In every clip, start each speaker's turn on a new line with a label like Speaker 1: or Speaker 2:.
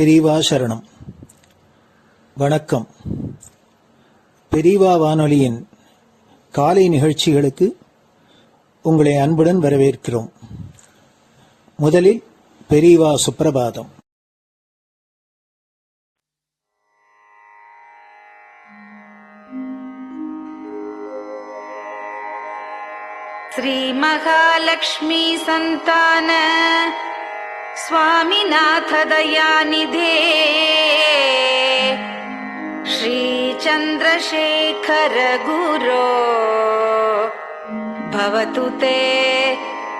Speaker 1: பெரியவா சரணம். வணக்கம். பெரியவா வானொலியின் காலை நிகழ்ச்சிகளுக்கு உங்களை அன்புடன் வரவேற்கிறோம். முதலில் பெரியவா சுப்பிரபாதம்.
Speaker 2: श्री महालक्ष्मी संतान स्वामीनाथ दयानिधे श्री चंद्रशेखर गुरो भवतु ते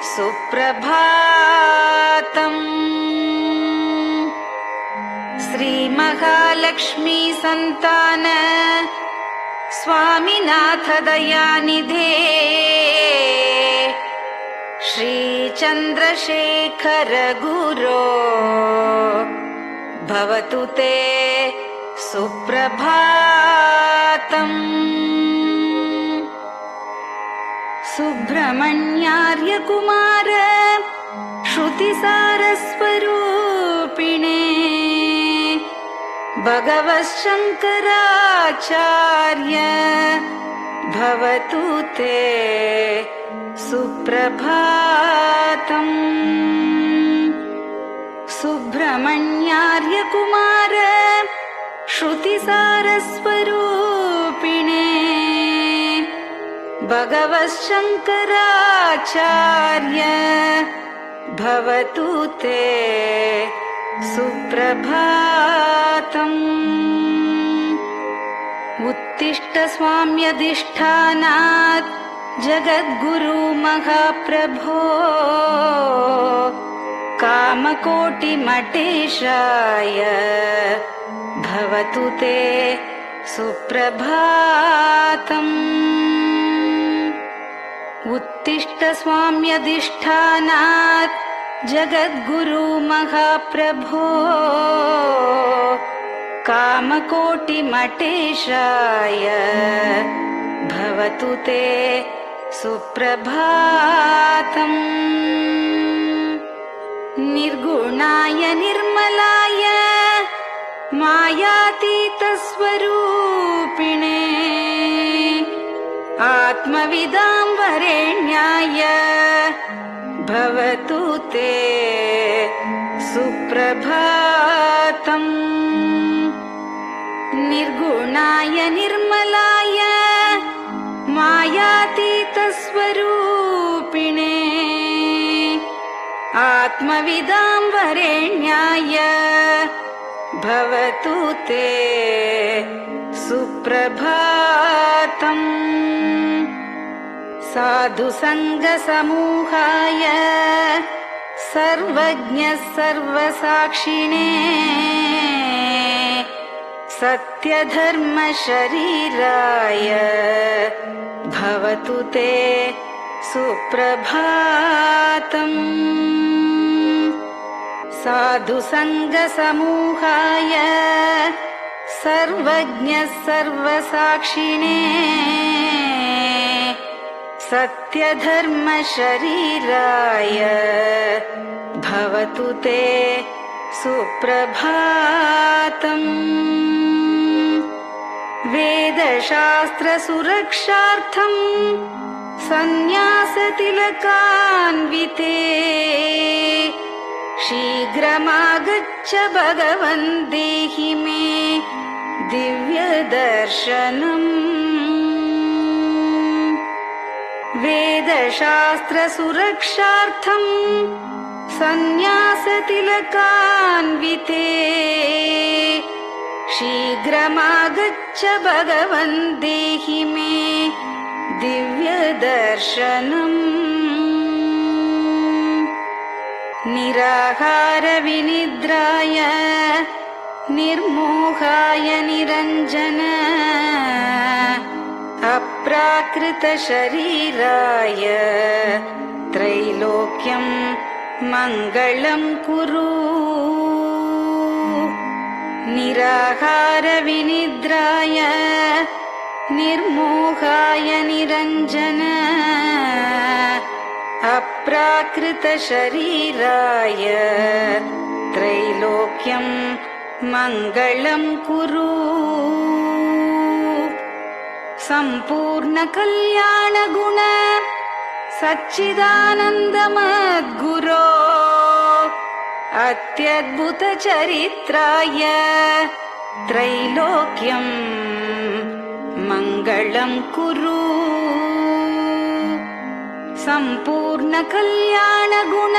Speaker 2: सुप्रभातम्। श्री महालक्ष्मी संतान स्वामीनाथ दयानिधे श्री चंद्रशेखर गुरो भवतु ते सुप्रभातम्। सुब्रह्मण्यार्य कुमार श्रुतिसारस्वरूपिणे भगवच्छंकराचार्य भवतु ते सुप्रभातम्। सुब्रह्मण्यार्य कुमार श्रुतिसारस्वरूपिणे भगवच्छंकराचार्य भवतु ते सुप्रभातम्। उत्तिष्ठ स्वाम्यधिष्ठानात् जगद्गुरु महाप्रभो कामकोटिमटेशाय भवतु ते सुप्रभातम्। उत्तिष्ठ स्वाम्यधिष्ठानात् जगद्गुरु महाप्रभो कामकोटिमटेशाय भवतु ते सुप्रभातम्। निर्गुणाय निर्मलाय मायातीतस्वरूपिणे आत्मविदां वरेण्याय भवतु ते सुप्रभातम्। निर्गुणाय निर्मलाय मायातीतस्वरूपिणे आत्मविदां वरेण्याय भवतु ते सुप्रभातम्। साधु संग समूहाय सर्वज्ञ सर्वसाक्षिणे सत्यधर्म शरीराय भवतु ते सुप्रभातम्। साधु संग समूहाय सर्वज्ञ सर्वसाक्षिणे सत्यधर्म शरीराय भवतु ते सुप्रभातम्। वेदशास्त्र सुरक्षार्थं सन्न्यासतिलकान्विते शीघ्रमागच्छ भगवन् देहि मे दिव्यदर्शनम्। वेदशास्त्र सुरक्षार्थं सन्न्यासतिलकान्विते शीघ्रमागच्छ भगवन् देहि मे दिव्यदर्शनम्। निराहार विनिद्राय निर्मोहाय निरञ्जन अप्राकृत शरीराय त्रैलोक्यं मङ्गलं कुरु। निराहार विनिद्राय निर्मोहाय निरञ्जन अप्राकृत शरीराय त्रैलोक्यं मङ्गलं कुरु सम्पूर्णकल्याणगुण सच्चिदानन्दमद्गुरो अत्यद्भुतचरित्राय त्रैलोक्यं मङ्गलं कुरु सम्पूर्णकल्याणगुण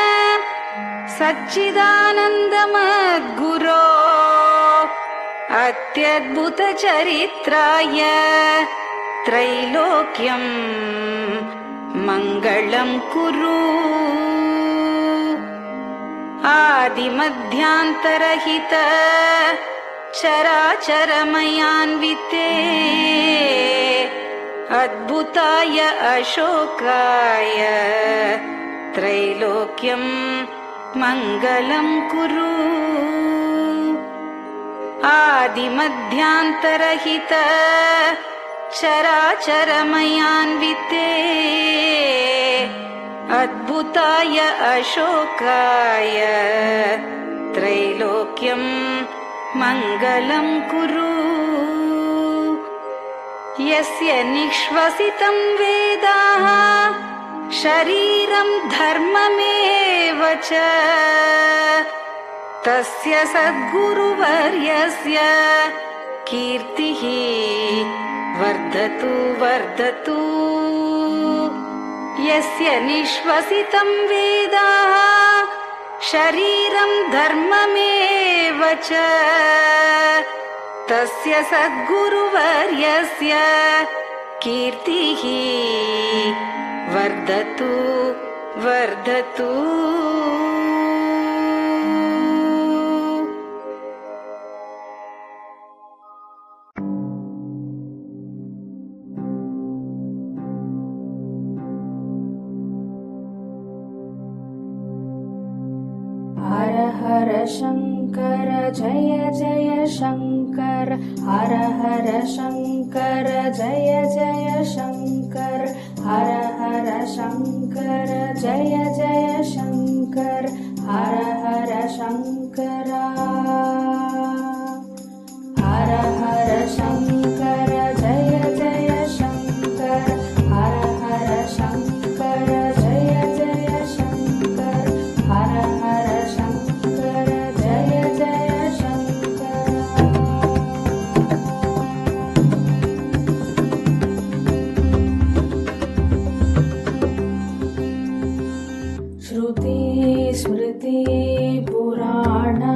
Speaker 2: सच्चिदानन्दमद्गुरो अत्यद्भुतचरित्राय त्रैलोक्यं मङ्गलं कुरु आदिमध्यान्तरहित चराचरमयान्विते अद्भुताय अशोकाय त्रैलोक्यं मङ्गलं कुरु आदिमध्यान्तरहित चराचरमयान्विते अद्भुताय अशोकाय त्रैलोक्यं मङ्गलं कुरु यस्य निःश्वसितं वेदाः शरीरं धर्ममेव च तस्य सद्गुरुवर्यस्य कीर्तिः वर्धतु वर्धतु यस्य निःश्वसितं वेदाः शरीरं धर्ममेव च तस्य सद्गुरुवर्यस्य कीर्तिः वर्धतु वर्धतु
Speaker 3: हर हर शंकर जय जय शंकर हर हर शंकर जय जय शंकर हर हर शंकर जय जय शंकर हर हर शंकर हर हर शंकर जय जय शंकर हर हर शंकर जय जय शंकर हर हर शंकर जय जय शंकर श्रुति स्मृति पुराणानाम्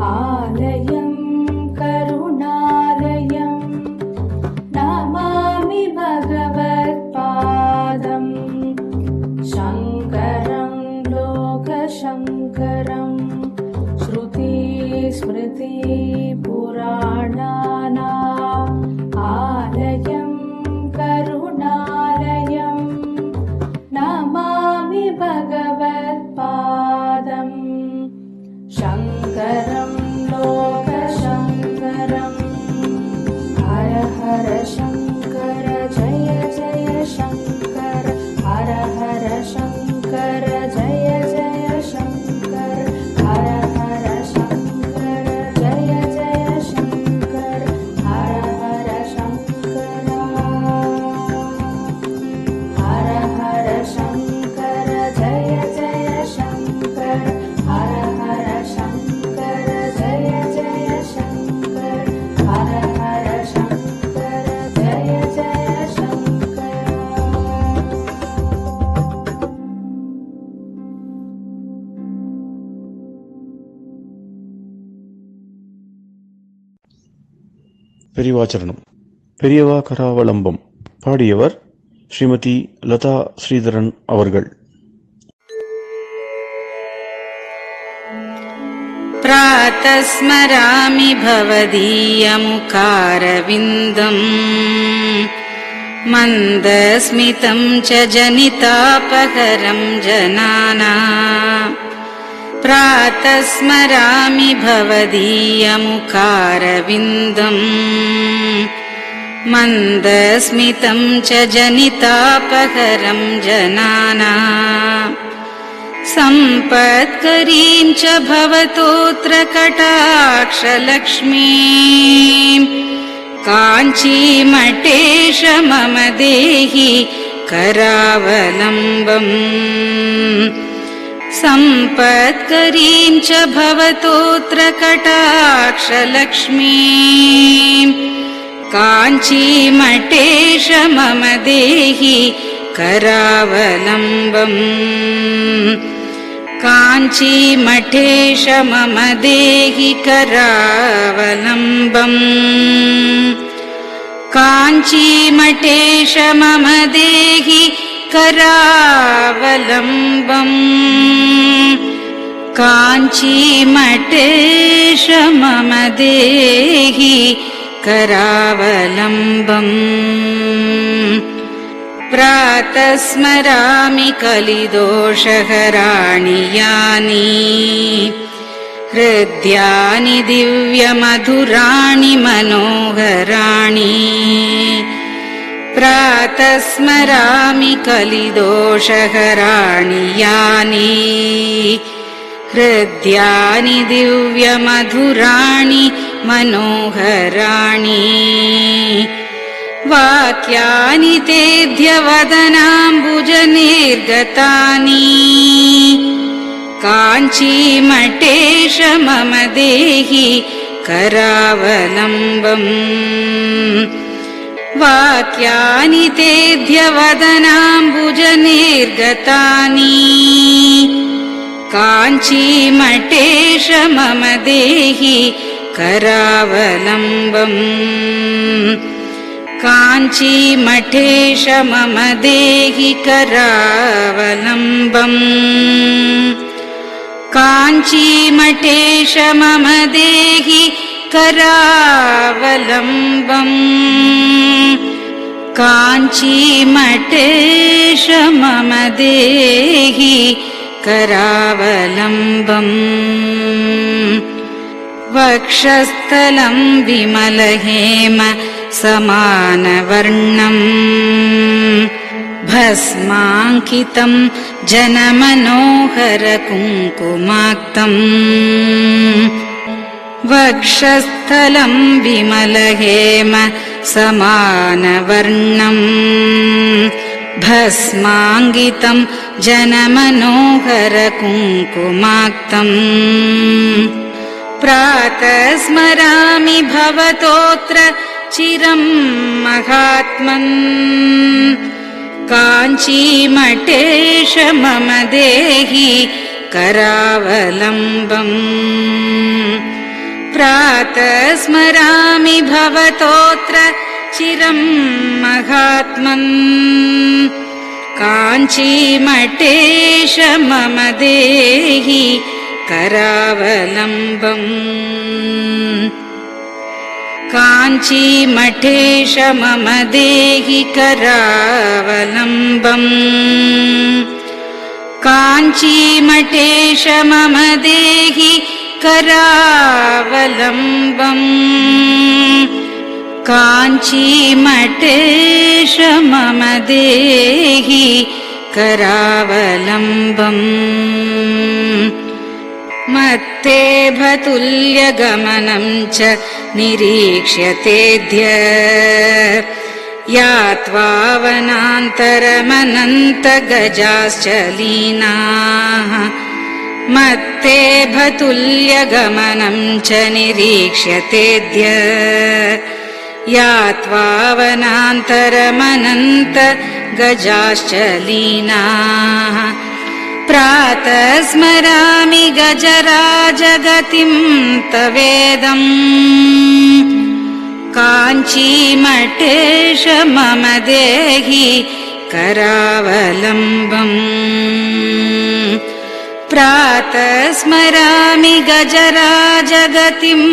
Speaker 3: आलयं करुणालयं नमामि भगवत्पादं शङ्करं लोकशङ्करं श्रुति स्मृति पुराणानाम् आलयं करुणालयं नमामि भगवत्पादं शङ्करं लोकशङ्करम् हर हर शङ्कर जय जय शङ्कर हर हर शङ्कर जय जय शङ्कर हर हर शङ्कर जय जय शङ्कर हर हर शङ्कर हर हर शङ्कर जय जय शङ्कर हर हर शङ्कर जय जय शङ्कर हर हर शङ्कर जय जय शङ्कर
Speaker 4: பெரியவாச்சரணம். பெரியவா கராவலம்பம். பாடியவர் ஸ்ரீமதி லதா ஸ்ரீதரன் அவர்கள்.
Speaker 2: प्रातः स्मरामि भवदीयमुखारविन्दम् मन्दस्मितं च जनितापहरं जनानाम् प्रातः स्मरामि भवदीयमुखारविन्दम् मन्दस्मितं च जनितापहरं जनानाम् सम्पत्करीं च भवतोऽत्र कटाक्षलक्ष्मीम् काञ्चीमठेश मम देहि करावलम्बम् सम्पत्करीं च भवतोऽत्र कटाक्षलक्ष्मीम् काञ्चीमठेश मम देहि करावलम्बम् काञ्चीमठेश मम देहि करावलम्बम् काञ्चीमठेश मम देहि करावलम्बम् काञ्चीमठेश मम देहि करावलम्बम् प्रातः स्मरामि कलिदोषहराणि यानि हृद्यानि दिव्यमधुराणि मनोहराणि प्रातः स्मरामि कलिदोषहराणि यानि हृद्यानि दिव्यमधुराणि मनोहराणि वाक्यानि तेऽध्यवदनाम्बुजनिर्गतानि काञ्चीमठेश मम देहि करावलम्बम् वाक्यानि तेऽध्यवदनाम्बुजनिर्गतानि काञ्चीमठेश मम देहि करावलम्बम् काञ्चीमठेश मम देहि करावलम्बम् काञ्चीमठेश मम देहि करावलम्बम् काञ्चीमठेश मम देहि करावलम्बम् वक्षस्थलं विमलहेम समानवर्णम् भस्माङ्कितं जनमनोहर कुङ्कुमाक्तम् वक्षस्थलं विमलहेम समानवर्णम् भस्माङ्कितं जनमनोहर कुङ्कुमाक्तम् प्रातः स्मरामि भवतोऽत्र चिरं महात्मन् काञ्चीमठेश मम देहि करावलम्बम् प्रातः स्मरामि भवतोऽत्र चिरं महात्मन् काञ्चीमठेश मम देहि करावलम्बम् काञ्चीमठेश मम देहि करावलम्बम् काञ्चीमठेश मम देहि करावलम्बम् काञ्चीमठेश मम देहि करावलम्बम् मत्तेभतुल्यगमनं च निरीक्ष्य तेऽद्य यात्वा वनान्तरमनन्तगजाश्च लीनाः मत्तेभतुल्यगमनं च निरीक्ष्य तेऽद्य यात्वा वनान्तरमनन्तगजाश्च लीनाः प्रातः स्मरामि गजराजगतिं तवेदम् काञ्चीमठेश मम देहि करावलम्बम् प्रातः स्मरामि गजराजगतिं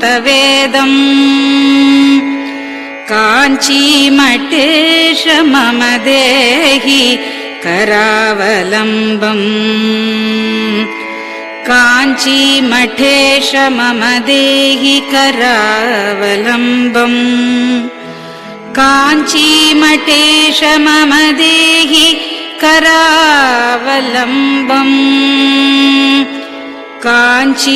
Speaker 2: तवेदम् काञ्चीमठेश मम देहि करावलम्बम् काञ्चीमठेश मम देहि करावलम्बम् काञ्चीमठेश मम देहि करावलम्बम् काञ्चीमठेश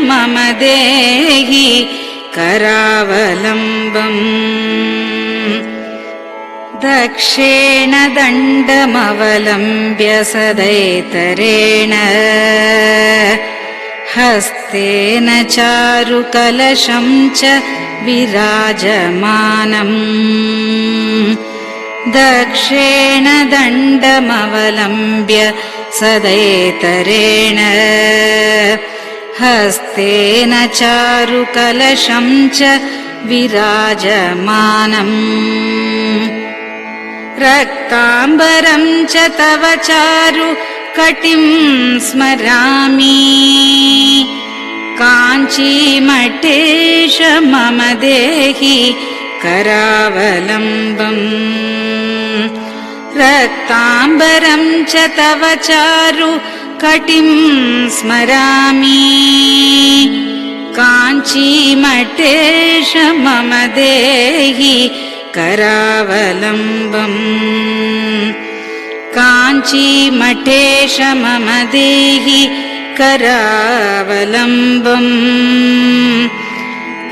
Speaker 2: मम देहि करावलम्बम् दक्षेण दण्डमवलम्ब्य सदैतरेण हस्तेन चारुकलशं च विराजमानम् दक्षेण दण्डमवलम्ब्य सदैतरेण हस्तेन चारुकलशं च विराजमानम् रक्ताम्बरं च तव चारु कटिं स्मरामि काञ्चीमठेश मम देहि करावलम्बम् रक्ताम्बरं च तव चारु कटिं स्मरामि काञ्चीमठेश मम देहि करावलम्बम् काञ्चीमठेश मम देहि करावलम्बम्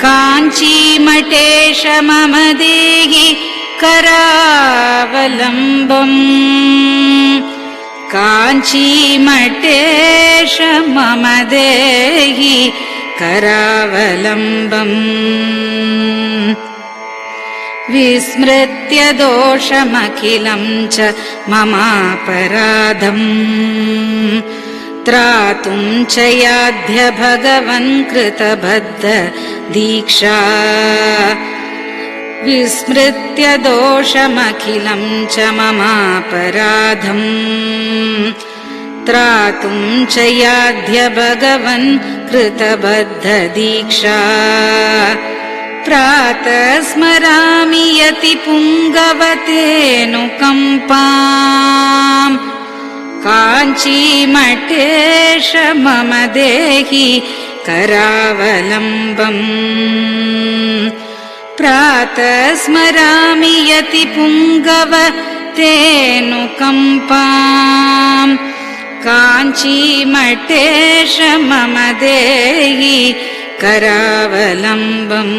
Speaker 2: काञ्चीमठेश मम देहि करावलम्बम् काञ्चीमठेश मम देहि करावलम्बम् विस्मृत्य दोषमखिलं च ममापराधम् त्रातुं च याध्य भगवन् कृतबद्ध दीक्षा विस्मृत्य दोषमखिलं च ममापराधम् त्रातुं च याध्य भगवन् कृतबद्ध दीक्षा प्रातः स्मरामि यति पुङ्गवतेऽनुकम्पाम् काञ्चीमठेश मम देहि करावलम्बम् प्रातः स्मरामि यति पुङ्गवतेऽनुकम्पाम् काञ्चीमठेश मम देहि करावलम्बम्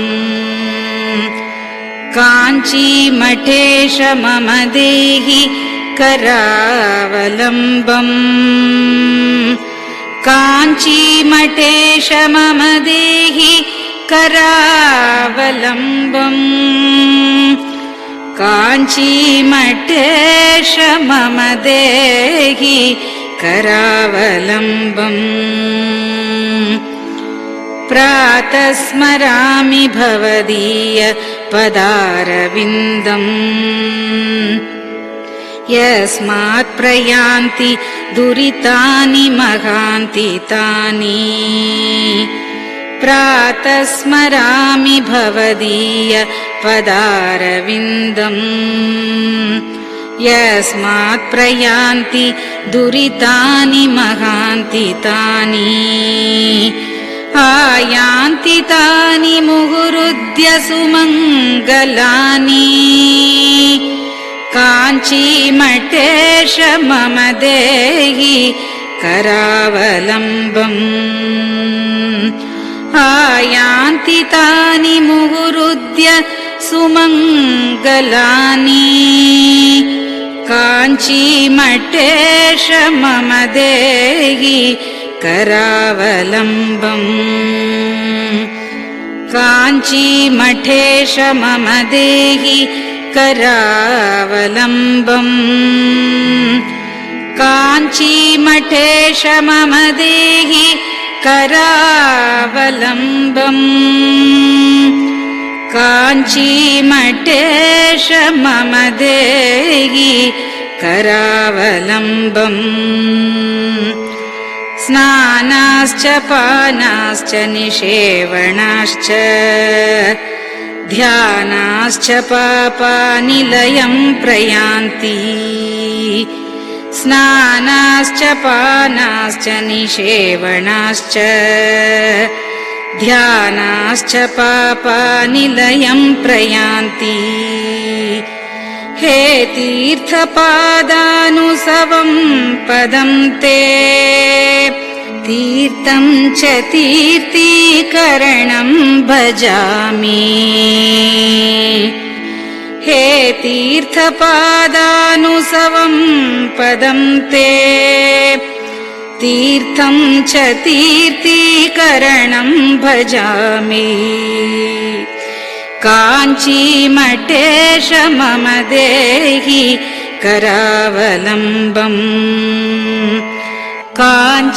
Speaker 2: काञ्चीमठेश मम देहि करावलम्बम् काञ्चीमठेश मम देहि करावलम्बम् काञ्चीमठेश मम देहि करावलम्बम् प्रातः स्मरामि भवदीय पदारविन्दम् यस्मात् प्रयान्ति दुरितानि महान्ति तानि प्रातः स्मरामि भवदीय पदारविन्दम् यस्मात् प्रयान्ति दुरितानि महान्ति तानि आयान्ति तानि मुहुरुद्य सुमङ्गलानि काञ्चीमठेश मम देहि करावलम्बम् आयान्ति तानि मुहुरुद्य सुमङ्गलानि काञ्चीमठेश मम देहि करावलम्बम् काञ्चीमठेश मम देहि करावलम्बम् काञ्चीमठेश मम देहि करावलम्बम् काञ्चीमठेश मम देहि करावलम्बम् स्नानाश्च पानाश्च निषेवणाश्च ध्यानाश्च पापानिलयं प्रयान्ति स्नानाश्च पानाश्च निषेवणाश्च ध्यानाश्च पापानिलयं प्रयान्ति हे तीर्थपादानुसवं पदं ते तीर्थं च तीर्थीकरणं भजामि हे तीर्थपादानुसवं पदं ते तीर्थं च तीर्थीकरणं भजामि काञ्चीमठेश मम देहि करावलम्बम् काञ्चीमठेश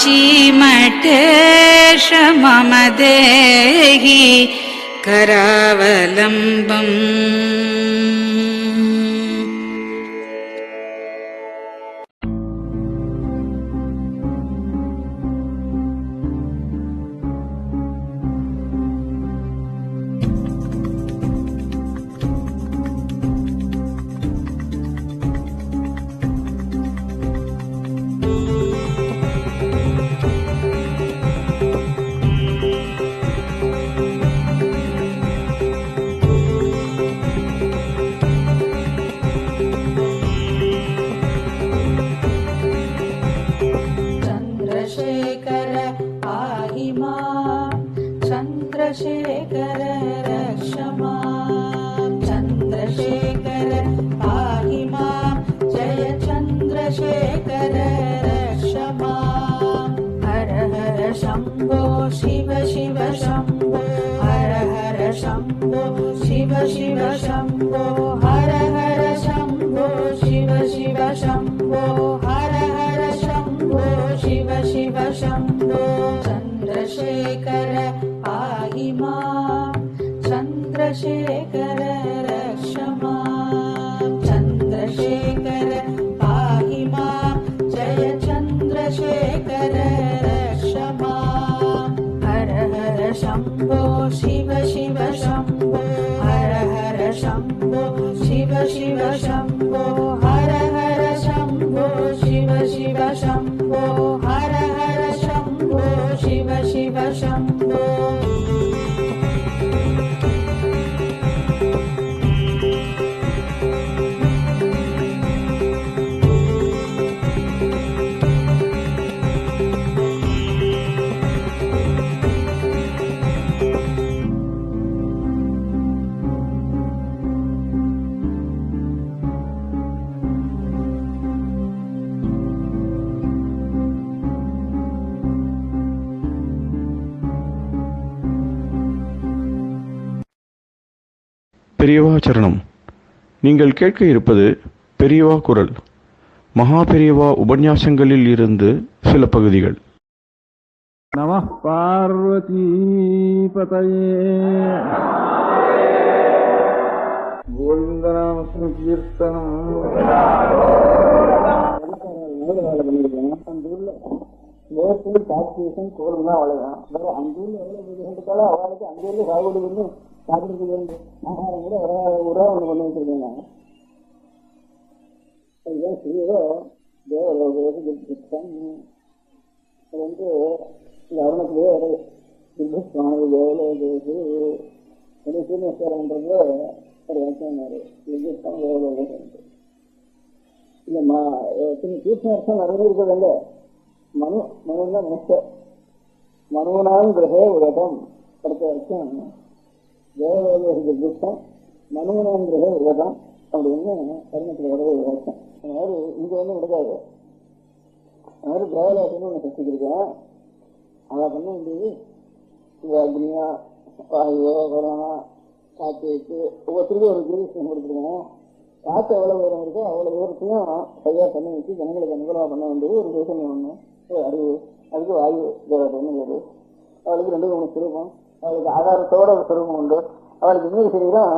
Speaker 2: मम देहि करावलम्बम्
Speaker 3: चन्द्रशेखर पाहि मां चन्द्रशेखर रक्ष मां चन्द्रशेखर पाहि मां जय चन्द्रशेखर रक्ष मां हर हर शम्भो शिव शिव शम्भो हर हर शम्भो शिव शिव शम्भो हर हर शम्भो शिव शिव शम्भो हर हर शम्भो शिव शिव शम्भो चन्द्रशेखर पाहि मां चन्द्रशेखर रक्ष मां चन्द्रशेखर पाहि मां जय चन्द्रशेखर रक्ष मां हर हर शम्भो शिव शिव शम्भो हर हर शम्भो शिव शिव शम्भो हर हर शम्भो शिव शिव शम्भो हर हर शम्भो शिव शिव शम्भो
Speaker 4: பெரியவா சரணம். நீங்கள் கேட்க இருப்பது பெரியவா குரல். மகா பெரியவா உபன்யாசங்களில் இருந்து சில பகுதிகள்.
Speaker 5: நம பார்வதி பதயே கோவிந்தநாம கீர்த்தனம். நேரத்தில் காட்சியேஷன் கோலம் தான் வளரும். வேற அஞ்சு ஊர்ல எவ்வளவு கண்டுக்காலும் அவளுக்கு அஞ்சு ஊர்ல சாகுபடி பண்ணி சாப்பிட்டு வேண்டிய ஆகாரம் கூட ஒரு ஒன்று பண்ணி வச்சிருக்காங்க. இதுதான் சிறியதோ தேவலோகம் அது வந்து இந்த அருணத்திலேயே சுவாமி தேவலோகத்துக்கு சீனிவாசன்றது ஒரு வாக்கியமாரு தேவலோகம். இல்லைம்மா தீர்த்தம் நிறைய இருக்கிறது. மனு மனுதான் மனுஷ மனுவனாலும் கிரகே உலகம் அடுத்த வருஷம் தேவலோகம் மனுவனாம் கிரகே உலகம் அப்படின்னு கருணத்தில் வரவே வருஷம். அந்த மாதிரி இங்க ஒன்றும் நடக்காது. அது மாதிரி தேவலோகம்னு ஒன்று கற்றுக்கிருக்கேன். அதை பண்ண வேண்டியது இந்த அக்னியா வாயுவோ கொரோனா காற்று வச்சு ஒவ்வொருத்தருக்கும் ஒரு ஜூரிஸ்டம் கொடுத்துருக்கோம். காற்று எவ்வளோ உயரம் இருக்கோ அவ்வளோ உயரத்தையும் சரியாக பண்ணி வச்சு ஜனங்களுக்கு அனுகூலமாக பண்ண வேண்டியது ஒரு தேசம் ஒன்று அறிவு. அதுக்கு வாயு தேவதைன்னு பேரு. அவளுக்கு 2-3 சுரூபம். அவளுக்கு ஆதாரத்தோட ஒரு சுரூபம் உண்டு. அவளுக்கு இன்னொரு சரீரம்.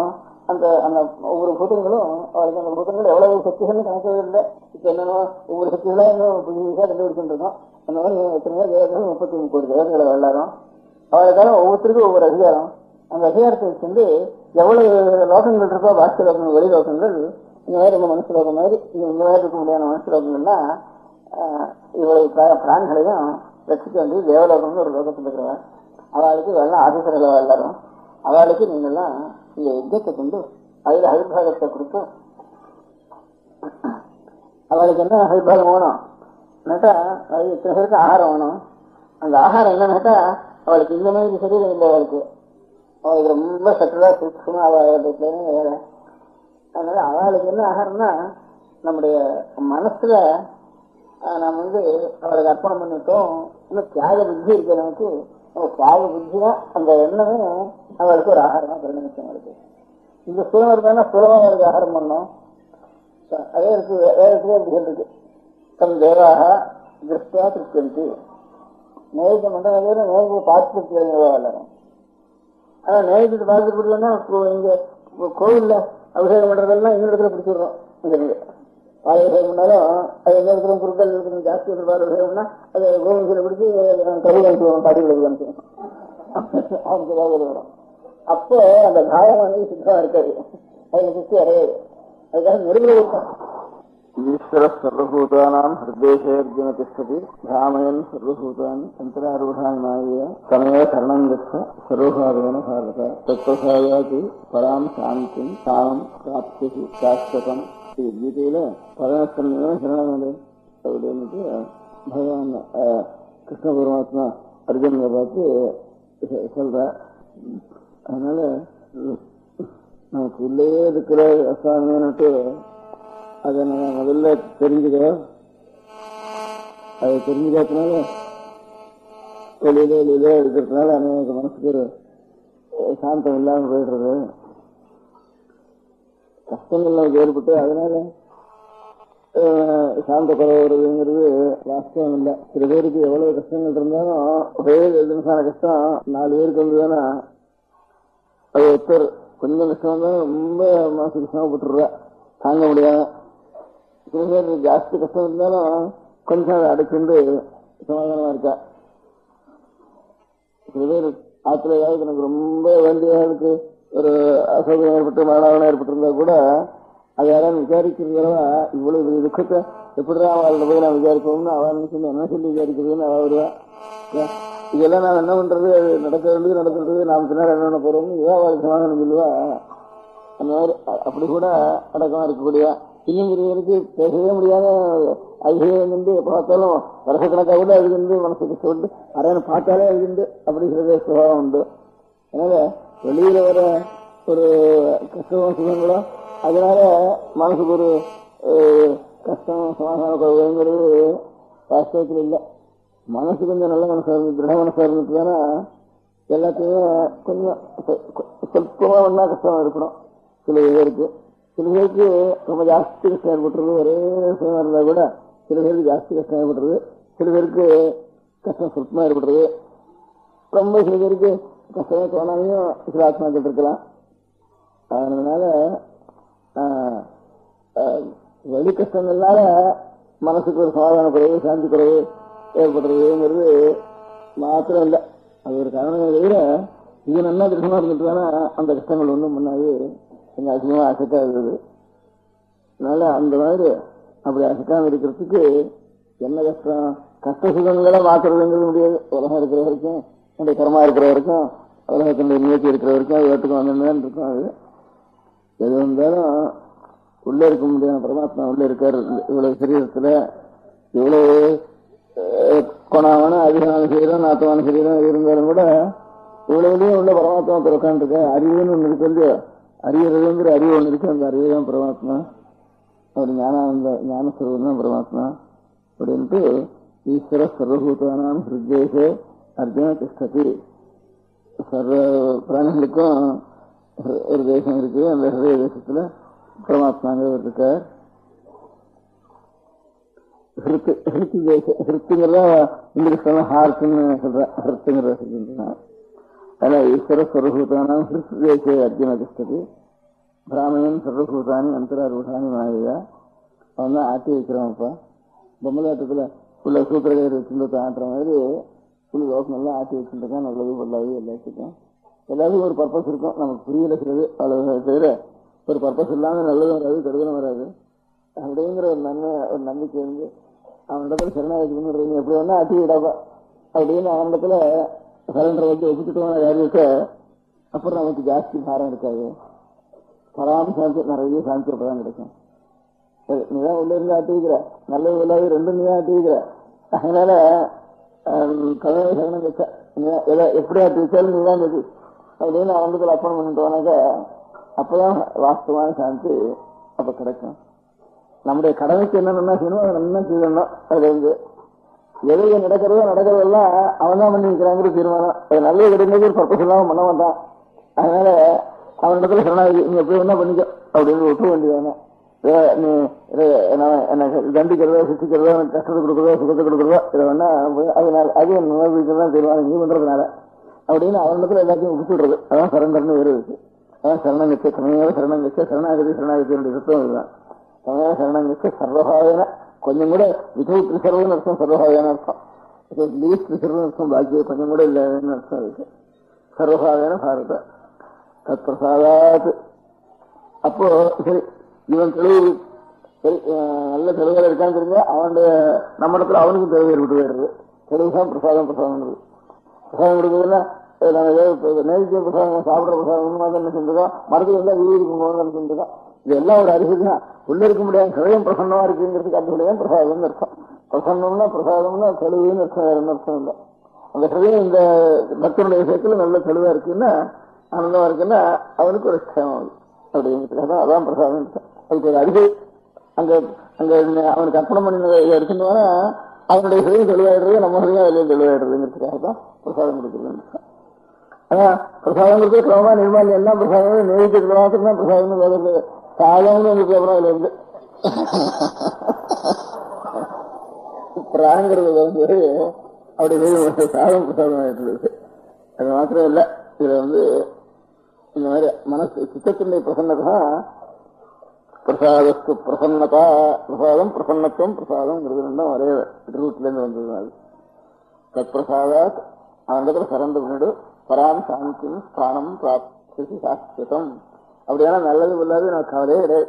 Speaker 5: அந்த அந்த ஒவ்வொரு பூதங்களும் அவளுக்கு அந்த பூதங்கள் எவ்வளவு சக்திகள்னு கணக்கவே இல்லை. இப்போ என்னன்னா ஒவ்வொரு சக்திகளாக இன்னும் புதுசாக கண்டுபிடிச்சுட்டு இருக்கோம். அந்த மாதிரி எத்தனையோ தேவதைகள் 33 கோடி தேவதைகளை எல்லாரும் அவளுக்காக ஒவ்வொருத்தருக்கும் ஒவ்வொரு அதிகாரம். அந்த அதிகாரத்தை வச்சு எவ்வளவு லோகங்கள் இருக்கோ பாஸ்க லோகங்கள் வெளி லோகங்கள் இந்த மாதிரி நம்ம மனுஷ லோகம் மாதிரி இந்த மாதிரி இருக்க முடியாத மனுஷ லோகங்கள்லாம் இவ்வளவு பிராணிகளையும் ரசிக்க வேண்டிய தேவலோகம்னு ஒரு லோகத்தில் இருக்கிறவன். அவளுக்கு எல்லாம் ஆதிசரலவா எல்லாரும். அவளுக்கு நீங்கள்லாம் இந்த யுத்தத்தை கொண்டு அதில் அவிர்வாகத்தை கொடுத்து அவளுக்கு என்ன அபிப்பிராயம் வேணும் கேட்டா, அது இத்தனை பேருக்கு ஆகாரம் வேணும். அந்த ஆகாரம் என்னன்னாக்கா அவளுக்கு இந்த மாதிரி சரீரம் இல்லை. அவளுக்கு ரொம்ப சட்டலா சூட்சமா அவளுக்கு வேலை. அதனால அவளுக்கு என்ன ஆகாரம்னா, நம்முடைய மனசுல நம்ம அவளுக்கு அர்ப்பணம் பண்ணிட்டோம். இன்னும் தியாக புத்தி இருக்கு நமக்கு. தியாக புத்தியா அந்த எண்ணமே அவளுக்கு ஒரு ஆகாரமா பரிணமிக்கும். அவளுக்கு இந்த சுலம் இருந்தா சுலபமா அவளுக்கு ஆகாரம் பண்ணணும். அதே இருக்கு, வேற இருக்கு. தம் தேவாக திருஷ்டா திருப்தி நேயத்தை பண்ற நேயத்தை பார்த்து எல்லாரும். ஆனா நேயத்தை பார்த்துட்டு பிடிக்கலன்னா இங்க கோவில்ல அபிஷேகம் பண்றதெல்லாம் இந்த இடத்துல பிடிச்சிடுறோம். பால் அபிஷேகம் பண்ணாலும் அது எந்த இடத்துல குறுக்கள் இருக்கிற ஜாஸ்தி பால் அபிஷேகம்னா அது கோவில பிடிச்சி கருவில் அனுப்பிடுவோம், பாட்டிகளுக்கு அனுப்பிடுவோம். அவனுக்கு ஏதாவது வரும். அப்போ அந்த காயமானது சுத்தமா இருக்காது, அதுல சுத்தி அடையாது. அதுக்காக நெருங்கில இருக்கும். ஈஸ்வர சர்வபூதானாம் ஹிருதேஷேர்ஜுன திஷ்டதி ராமயன் சர்வபூதானி சந்தராரூடானி மாய தமேவ சரணம் கச்ச சர்வபாவேன பாரத தத்வசாயாதி பராம் சாந்தி காமம் பிராப்தி சாஸ்வதம். இது கீதையில பரமேஸ்வரன் சரணம் அப்படின்ட்டு பகவான் கிருஷ்ண பரமாத்மா அர்ஜுனனை பார்த்து சொல்ற. அதனால நமக்கு உள்ளே இருக்கிற அசாமியன்ட்டு அதை நம்ம முதல்ல தெரிஞ்சுக்க. அதை தெரிஞ்சுக்கிறதுனால வெளியில இருக்கிறதுனால அநேக மனசுக்கு ஒரு சாந்தம் இல்லாமல் போயிடுறது, கஷ்டங்கள் நமக்கு ஏற்பட்டு அதனால சாந்த குறை வருதுங்கிறது வாஸ்தவம் இல்லை. சில பேருக்கு எவ்வளவு கஷ்டங்கள் இருந்தாலும் ஒரே நிமிஷமான கஷ்டம் 4 பேருக்கு வந்ததுன்னா அது ஒருத்தர் கொஞ்சம் கஷ்டம் இருந்தாலும் ரொம்ப மனசு கஷ்டப்பட்டுருவா, தாங்க முடியாது. சில பேர் ஜாஸ்தி கஷ்டம் இருந்தாலும் கொஞ்சம் அதை அடைச்சுண்டு சமாதானமா இருக்கா. சில பேர் ஆத்துல ஏதாவது எனக்கு ரொம்ப வேண்டியவர்களுக்கு ஒரு அசௌகரியம் ஏற்பட்டு மரணம் ஏற்பட்டிருந்தா கூட அது யாராவது விசாரிக்கிறதா இவ்வளவு துக்கத்தை எப்படிதான் அவளோட போய் நான் விசாரிப்போம்னு அவள் சொல்லி என்ன சொல்லி விசாரிக்கிறதுன்னு அவ வருவா. இதெல்லாம் நான் என்ன பண்றது, அது நடக்க வேண்டியது நடக்கிறது, நாம் பின்னாடி என்ன போறோம்னு இதான் அவளுக்கு சமாதானம் சொல்லுவா. அந்த மாதிரி அப்படி கூட அடக்கமா இருக்கக்கூடிய இன்னும் இவருக்கு பேசவே முடியாத ஐந்து பார்த்தாலும் வருஷக்கணக்காக கூட அதுக்கு மனசு கஷ்டப்பட்டு அரையான பார்த்தாலே அதுக்கு அப்படிங்கிறதே சுபாவம் உண்டு. அதனால வெளியில வர ஒரு கஷ்டம் சுகங்களோ அதனால மனசுக்கு ஒரு கஷ்டம் சமாதான குறைவுங்கிறது வாஸ்தவத்தில் இல்லை. மனசு கொஞ்சம் நல்ல மனசா இருந்து திருட மனசா இருந்துட்டுதானா எல்லாத்தையுமே கொஞ்சம் சொற்பமா ஒன்னா கஷ்டமா இருக்கணும். சில பேருக்கு ரொம்ப ஜாஸ்தி கஷ்டம் ஏற்பட்டுறது, ஒரே விஷயமா இருந்தா கூட சில பேருக்கு ஜாஸ்தி கஷ்டம் ஏற்படுறது, சில பேருக்கு கஷ்டம் சொற்பமா ஏற்படுறது, ரொம்ப சில பேருக்கு கஷ்டமே தோணாமையும் சில ஆத்மாக்கள் இருக்கலாம். அதனால வெளி கஷ்டங்கள்னால மனசுக்கு ஒரு சமாதான குறைவு சாந்தி குறைவு ஏற்படுறதுங்கிறது மாத்திரம் இல்லை, அது ஒரு காரணம். தவிர இது நல்லா திருஷமா இருந்துட்டுதானா அந்த கஷ்டங்கள் ஒன்றும் முன்னாடி கொஞ்சம் அதிகமா அசைக்கா இருக்குது. அதனால அந்த மாதிரி அப்படி அசைக்காம இருக்கிறதுக்கு என்ன கஷ்டம், கஷ்ட சுகங்களை மாத்துறதுங்கிறது முடியாது. உலகம் இருக்கிற வரைக்கும் என்னுடைய கர்மா இருக்கிற வரைக்கும் உலகத்தினுடைய நிகழ்ச்சி இருக்கிற வரைக்கும் அது ஏற்றுக்கு வந்துதான் இருக்கும். அது எது வந்தாலும் உள்ள இருக்க முடியாத பரமாத்மா உள்ள இருக்காரு. இவ்வளவு சரீரத்துல இவ்வளவு கொணாமான அதிகமான சரீரம் நாத்தமான சரீரம் இருந்தாலும் கூட இவ்வளவுலயும் உள்ள பரமாத்மா பிறக்கான் இருக்க. அறிவுன்னு ஒண்ணு இருக்கு இல்லையோ, அறியறதுங்கிற அறிவு ஒண்ணு இருக்கு. அந்த அறிவு தான் பரமாத்மா, அவர் ஞானானந்த ஞானஸ்வரூபம் தான் பரமாத்மா அப்படின்ட்டு ஈஸ்வர சர்வபூதானாம் ஹிருதேஷே அர்ஜுன திஷ்டதி. சர்வ பிராணிகளுக்கும் ஒரு தேசம் இருக்கு, அந்த ஹிருதய தேசத்துல பரமாத்மாங்கிறவர் இருக்கார். ஹிருத்துங்கிறத இங்கிலீஷ்ல ஹார்ட்னு சொல்ற, ஹிருத்துங்கிற சொல்றேன். அதனால ஈஸ்வர சர்வபூதானாம் ஹிருதேஷே அர்ஜுன திஷ்டதி பிராமணன் சர்வபூதானி அந்தராரூடானி மாயா. அவன் தான் ஆட்டி வைக்கிறவன்ப்பா. பொம்மலாட்டத்துல உள்ள சூத்திரகர் வச்சுட்டு ஆட்டுற மாதிரி புள்ளி லோகம் எல்லாம் ஆட்டி வச்சுருக்கான். நல்லது பொல்லாது எல்லாத்துக்கும் எல்லாத்துக்கும் ஒரு பர்பஸ் இருக்கும். நமக்கு புரியல சிலது அவ்வளவு தவிர ஒரு பர்பஸ் இல்லாம நல்லதும் வராது கெடுதலும் வராது அப்படிங்கிற ஒரு ஒரு நம்பிக்கை வந்து அவனிடத்துல சரணாகி எப்படி வேணா ஆட்டி விடாப்பா அப்படின்னு அவனிடத்துல சரண்டரை வச்சு ஒப்பிச்சுட்டோம்னா யாருக்கு அப்புறம் நமக்கு ஜாஸ்தி பாரம் இருக்காது. பராம சாந்தி நிறைய சாந்தி அப்பதான் கிடைக்கும். நீதான் உள்ள இருந்து ஆட்டி வைக்கிற, நல்லது இல்லாத ரெண்டும் நீதான் ஆட்டி வைக்கிற. அதனால கதவை சரணம் வச்ச எப்படி ஆட்டி வச்சாலும் நீதான் கதி அப்படின்னு அவனுக்கு அர்ப்பணம் பண்ணிட்டோனாக்க அப்பதான் வாஸ்தவமான சாந்தி அப்ப கிடைக்கும். நம்முடைய கடமைக்கு என்னென்ன செய்யணும் அதை நல்லா செய்யணும். அது வந்து எது நடக்கிறதெல்லாம் அவன் தான் பண்ணி வைக்கிறாங்கிற தீர்மானம். அது நல்லது கிடையாது பர்பஸ் இல்லாம பண்ண மாட்டான். அதனால அவனிடத்துல சரணாகி நீ எப்படி வேணா பண்ணிக்க அப்படின்னு விட்டு வேண்டியதானே. நீ என்ன தண்டிக்கிறதோ சித்திக்கிறதோ கஷ்டத்தை கொடுக்குறதோ சுகத்தை கொடுக்குறதோ இதை வேணா அதனால அது நிர்வகிக்கிறதா தீர்மானம் நீ பண்றதுனால அப்படின்னு அவனிடத்துல எல்லாத்தையும் விட்டுடுறது. அதான் சரண்டர்னு வேறு இருக்கு. அதான் சரணங்கச்ச சமயம் சரணங்கச்ச சரணாகதியுடைய சுத்தம் இதுதான். சமயம் சரணங்கச்ச சர்வபாவன கொஞ்சம் கூட விஜய் திருசர்வன்னு அர்த்தம், சர்வபாவன அர்த்தம். லீஸ் திருசர்வன்னு அர்த்தம், பாக்கிய கொஞ்சம் கூட இல்லைன்னு அர்த்தம் இருக்கு. சர்வபாவன பாரத தத் பிரசாதாத். அப்போ சரி இவன் தெளிவு சரி நல்ல தெளிவுகள் இருக்கான்னு தெரிஞ்சா அவனுடைய நம்ம இடத்துல அவனுக்கும் தெளிவு ஏற்பட்டு போயிடுறது. தெளிவுதான் பிரசாதம். பிரசாதம் கொடுக்குதுன்னா நம்ம நேரடிய பிரசாதம் சாப்பிட்ற பிரசாதம் என்ன செஞ்சிருக்கோம், மரத்துக்கு எல்லாம் வீடு இருக்கும்போது செஞ்சிருக்கோம். இது எல்லாம் ஒரு அறிவு தான். உள்ள இருக்க முடியாது ஹிருதயம் பிரசன்னமா இருக்குங்கிறதுக்கு அர்த்தம் பிரசாதம்னு அர்த்தம். பிரசன்னம்னா பிரசாதம்னா தெளிவுன்னு அர்த்தம், வேற என்ன அர்த்தம் இல்லை. அந்த ஹிருதயம் இந்த பக்தனுடைய விஷயத்துல நல்ல தெளிவா இருக்குன்னா ஆனந்தமா இருக்குன்னா அவனுக்கு ஒரு க்ஷேமம் அப்படிங்கிறதுக்காக அதான் பிரசாதம். அதுக்கு ஒரு அறிவு அங்க அங்க அவனுக்கு அர்ப்பணம் பண்ணி இருக்குன்னா அவனுடைய ஹிருதயம் தெளிவாயிடுறது, நம்ம ஹிருதயம் அதிலையும் தெளிவாயிடுறதுங்கிறதுக்காக தான் பிரசாதம் கொடுக்குறது. ஆனா பிரசாதம் கொடுத்து கிரமமா நிர்மாலி எல்லாம் பிரசாதம் நேரிட்டு மாத்திரம் தான் பிரசாதம் வருது. சாதம்னு எங்களுக்கு அப்புறம் அதுல இருந்து பிராங்கிறது வந்து அப்படி சாதம் பிரசாதம் ஆயிட்டு. அது மாத்திரம் இல்ல, இதுல வந்து இந்த மாதிரி மனசு சித்தத்தினுடைய பிரசன்னதான் பிரசாதத்து பிரசன்னதா. பிரசாதம் பிரசன்னத்துவம் பிரசாதம்ங்கிறது ரெண்டும் ஒரே ரூட்ல இருந்து வந்தது. அது தத் பிரசாதாத் அவனிடத்துல சரண்டு பண்ணிடு பராம் சாந்தியும் ஸ்தானம் பிராப்தி சாஸ்திரம். அப்படியான நல்லது இல்லாது நான் கவலையே கிடையாது.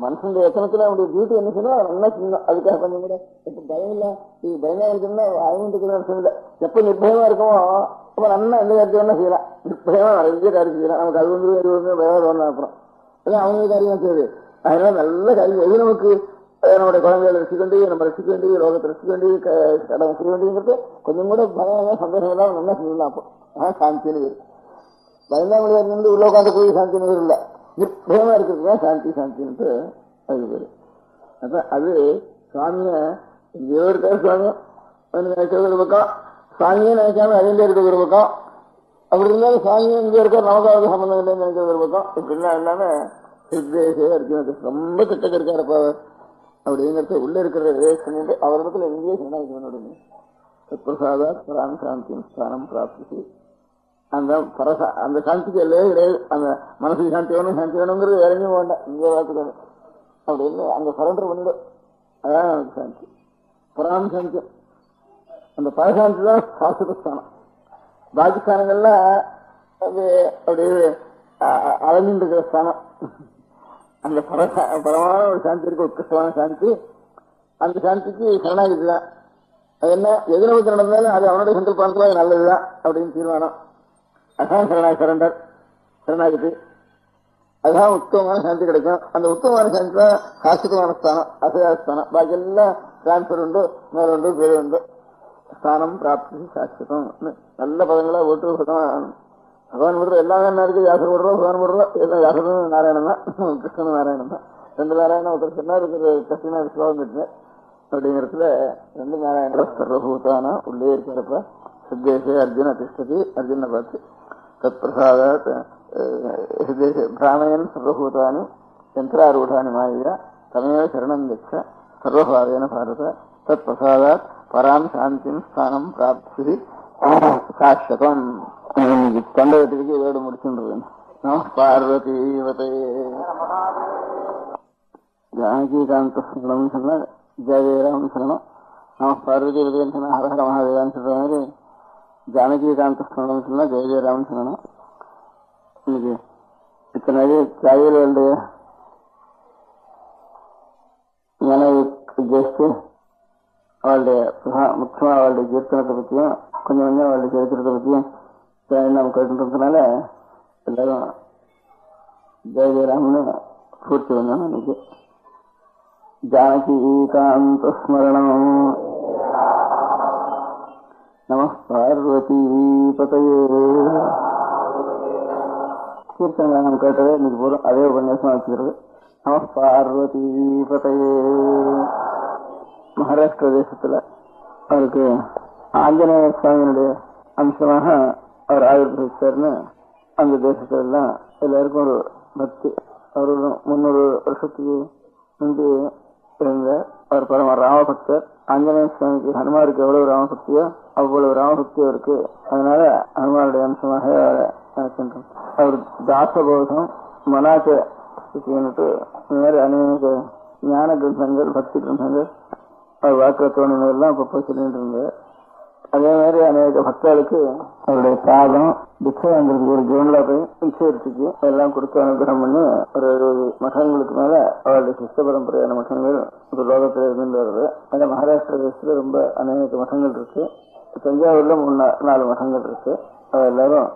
Speaker 5: மனுஷனுடைய எத்தனத்துல அவனுடைய டியூட்டி என்ன செய்யணும் அதை நல்லா செய்யணும். அதுக்காக கொஞ்சம் கூட இப்ப பயம் இல்ல, இது பயமா இருக்குன்னா ஆயுந்துக்கு அர்த்தம் இல்லை. எப்ப நிர்பயமா இருக்கமோ அப்ப நல்லா எந்த காரியத்தை வேணா செய்யலாம். நிர்பயமா நிறைய காரியம் செய்யலாம். நமக்கு அது வந்து பயம் வரலாம். அப்புறம் அதான் அவங்க காரியம் செய்யுது. அதனால நல்ல காரியம் எது நமக்கு நம்முடைய குழந்தைகளை ரசிக்க வேண்டியது, நம்ம ரசிக்க வேண்டியது, ரோகத்தை ரசிக்க வேண்டியது, கடமை செய்ய வேண்டியதுங்கிறது கொஞ்சம் கூட பயம் சந்தோஷம் எல்லாம் நல்லா செய்யலாம். அப்போ அதான் சாந்தின்னு இருக்கு. பயந்தாமொழி இருந்து உள்ள உட்காந்து போய் சாந்தின்னு இல்லை, நிர்பயமா இருக்கிறதுதான் சாந்தி. சாந்தின்ட்டு அது பேரு. அதான் அது சுவாமிய எங்கேயோ இருக்காரு. சுவாமியும் நினைக்கிறது ஒரு பக்கம், சுவாமியே நினைக்காம அதிலே இருக்கிறது ஒரு பக்கம். அப்படி இருந்தாலும் சுவாமியும் இங்கே இருக்காரு, நமக்காவது சம்பந்தம் இல்லைன்னு நினைக்கிறது ஒரு பக்கம். இப்படிலாம் இல்லாம இருக்கு ரொம்ப கிட்டக்க இருக்காருப்பா அவர் அப்படிங்கிறத உள்ள இருக்கிற பண்ணிட்டு அவரிடத்துல எங்கேயே சொன்னாங்க பிரசாதா பராம் சாந்தியும் ஸ்தானம் பிராப்தி. அந்த அந்த சாந்திக்கு எல்லையே கிடையாது. அந்த மனசுக்கு சாந்தி வேணும், சாந்தி வேணுங்கிறது வேற எங்கேயும் வேண்டாம், இங்கே பார்த்துக்கணும் அப்படின்னு அங்க சரண்டர் பண்ணிடும். அதான் எனக்கு சாந்தி. பராம் சாந்தியம் அந்த பரசாந்தி தான் சாஸ்திர ஸ்தானம். பாக்கி ஸ்தானங்கள்லாம் அது அப்படியே அழகின்னு இருக்கிற ஸ்தானம். அந்த பரமான ஒரு சாந்தி இருக்கு, உத்கிருஷ்டமான சாந்தி. அந்த சாந்திக்கு சரணாகதி தான். அது என்ன எது நமக்கு நடந்தாலும் அது அவனுடைய சங்கல்பத்துல அது நல்லதுதான் அப்படின்னு தீர்மானம். அதான் சரணாகர் சரணாகதி. அதுதான் உத்தமமான சாந்தி கிடைக்கும். அந்த உத்தமமான சாந்தி தான் சாஸ்திரமான ஸ்தானம், அசையாஸ்தானம். பாக்கி எல்லாம் டிரான்ஸ்பர் உண்டு, மேல உண்டு, பேரு உண்டு. ஸ்தானம் பிராப்தி சாஸ்திரம் நல்ல பதங்களா ஓட்டு பகவான் விடுறோம். எல்லாமே என்ன இருக்கு, வியாசர் விடுறோம், பகவான் விடுறோம். எல்லாம் வியாசரும் நாராயணன் தான், கிருஷ்ணன் நாராயணன் தான். ரெண்டு நாராயணன் ஒருத்தர் சொன்னா இருக்கிற கஷ்டனா ஸ்லோகம் கட்டினேன் அப்படிங்கிறதுல ரெண்டு நாராயண சர்வபூதானா உள்ளே இருக்கிறப்ப சித்தேசே அர்ஜுன திஷ்டதி. அர்ஜுன பார்த்து தத் பிரசாதாத் பிராமயன் சர்வபூதானி யந்திராரூடானி மாயா தமேவ சரணம் கச்ச சர்வபாவேன பாரத தத் பிரசாதாத் பராம் சாந்திம் ஸ்தானம் பிராப்தி சாஸ்வதம். தொண்டகத்திற்கு இதோடு முடிச்சுன்றது. பார்வதீவதே ஜானகிகாந்த சொல்லணும் சொன்னா ஜெயராம் சொல்லணும். நம பார்வதீவதேன்னு சொன்னா ஹரஹர மகாதேவான்னு சொல்ற மாதிரி ஜானகிகாந்த சொல்லணும் சொன்னா ஜெயராம்னு சொல்லணும். இன்னைக்கு இத்தனை தியாகிகளுடைய நினைவு ஜெயிச்சு அவளுடைய முக்கியமா அவளுடைய கீர்த்தனத்தை பற்றியும் கொஞ்சம் கொஞ்சம் அவளுடைய சரித்திரத்தை பற்றியும் நம்ம கேட்டுன்றதுனால எல்லாரும் ஜெய ஜெயராம்னு பூர்த்தி வந்தோம். இன்னைக்கு ஜானகீகாந்தஸ்மரணம். நம பார்வதீபதயே. கீர்த்தனம் கேட்டதே இன்னைக்கு போதும், அதே உபன்யாசமா வச்சுக்கிறது. நம பார்வதீபதயே. மகாராஷ்டிர தேசத்துல அவருக்கு ஆஞ்சநேய சுவாமியினுடைய அம்சமாக அவர் ஆயுர்வேதிச்சார்னு அந்த தேசத்துல எல்லாம் எல்லாருக்கும் ஒரு பக்தி. அவர் 300 வருஷத்துக்கு முன்பு இருந்த அவர் பரம ராமபக்தர். ஆஞ்சநேய சுவாமிக்கு ஹனுமாருக்கு எவ்வளவு ராமபக்தியோ அவ்வளவு ராமபக்தி அவருக்கு. அதனால ஹனுமாருடைய அம்சமாக நினைக்கின்றோம். அவர் தாசபோதம் மனாச்ச இந்த மாதிரி அநேக ஞான கிரந்தங்கள் பக்தி கிரந்தங்கள் அவர் வாக்கு தோணினதெல்லாம் அப்பப்போ சொல்லிட்டு இருந்தார். அதே மாதிரி அநேக பக்தர்களுக்கு அவருடைய காலம் பிச்சை வாங்குறதுக்கு ஒரு ஜோன்ல போய் பிச்சை எடுத்துக்கு எல்லாம் கொடுத்து அனுகிரகம் பண்ணி ஒரு 70 மఠங்களுக்கு மேல அவருடைய சிஷ்ட பரம்பரையான மఠங்கள் ஒரு லோகத்துல இருந்து வருது. அந்த மகாராஷ்டிர தேசத்துல ரொம்ப அநேக மఠங்கள் இருக்கு. தஞ்சாவூர்ல 3-4 மఠங்கள் இருக்கு. எல்லாரும்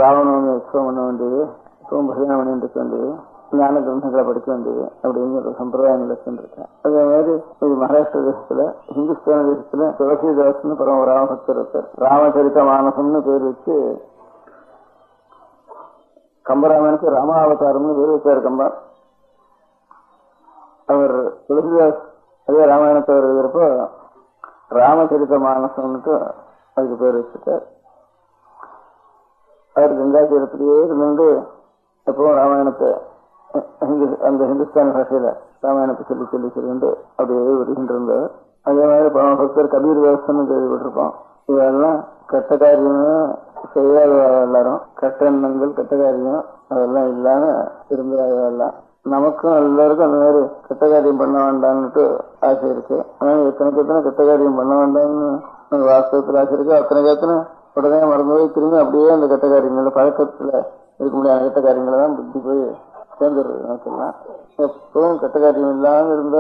Speaker 5: ராவணவமி உற்சவம் பண்ண வேண்டியது, இப்பவும் பஜனை பண்ணிட்டு இருக்க வேண்டியது, ஞான கிரந்தங்களை படிக்க வேண்டியது அப்படிங்கிற ஒரு சம்பிரதாயம் வச்சிருக்கேன். அதே மாதிரி இது மகாராஷ்டிர தேசத்துல, ஹிந்துஸ்தான தேசத்துல துளசிதாஸ்னு பரம ராமபக்தர் இருக்கார். ராமச்சரித மானசம்னு பேர் வச்சு கம்பராமனுக்கு ராமாவதாரம்னு பேர் வச்சார் கம்பர். அவர் துளசிதாஸ் அதே ராமாயணத்தை எழுதுறப்போ ராமச்சரித மானசம்னுட்டு அதுக்கு பேர் வச்சுட்டார். அவர் கங்கா தீரத்திலேயே இருந்து எப்பவும் ராமாயணத்தை அந்த ஹிந்துஸ்தானி பாஷையில ராமாயணத்தை சொல்லி சொல்லி சொல்லிட்டு அப்படியே வருகின்றிருந்தார். அதே மாதிரி பரமபக்தர் கபீர் தாஸ்ன்னு கேள்விப்பட்டிருப்போம். இதெல்லாம் கெட்ட காரியமே செய்யாத எல்லாரும், கெட்ட எண்ணங்கள் கெட்ட காரியம் அதெல்லாம் இல்லாம இருந்தாங்க. நமக்கும் எல்லாருக்கும் அந்த மாதிரி கெட்ட காரியம் பண்ண வேண்டாம்னுட்டு ஆசை இருக்கு. ஆனா எத்தனை கெட்ட காரியம் பண்ண வேண்டாம்னு வாஸ்தவத்துல ஆசை இருக்கு. அத்தனை உடனே மறந்து போய் திரும்பி அப்படியே அந்த கெட்ட காரியங்கள பழக்கத்துல இருக்க முடியாத கெட்ட காரியங்களை தான் புத்தி போய் சேர்ந்துருக்கலாம். எப்பவும் கெட்ட காரியம் இல்லாம இருந்த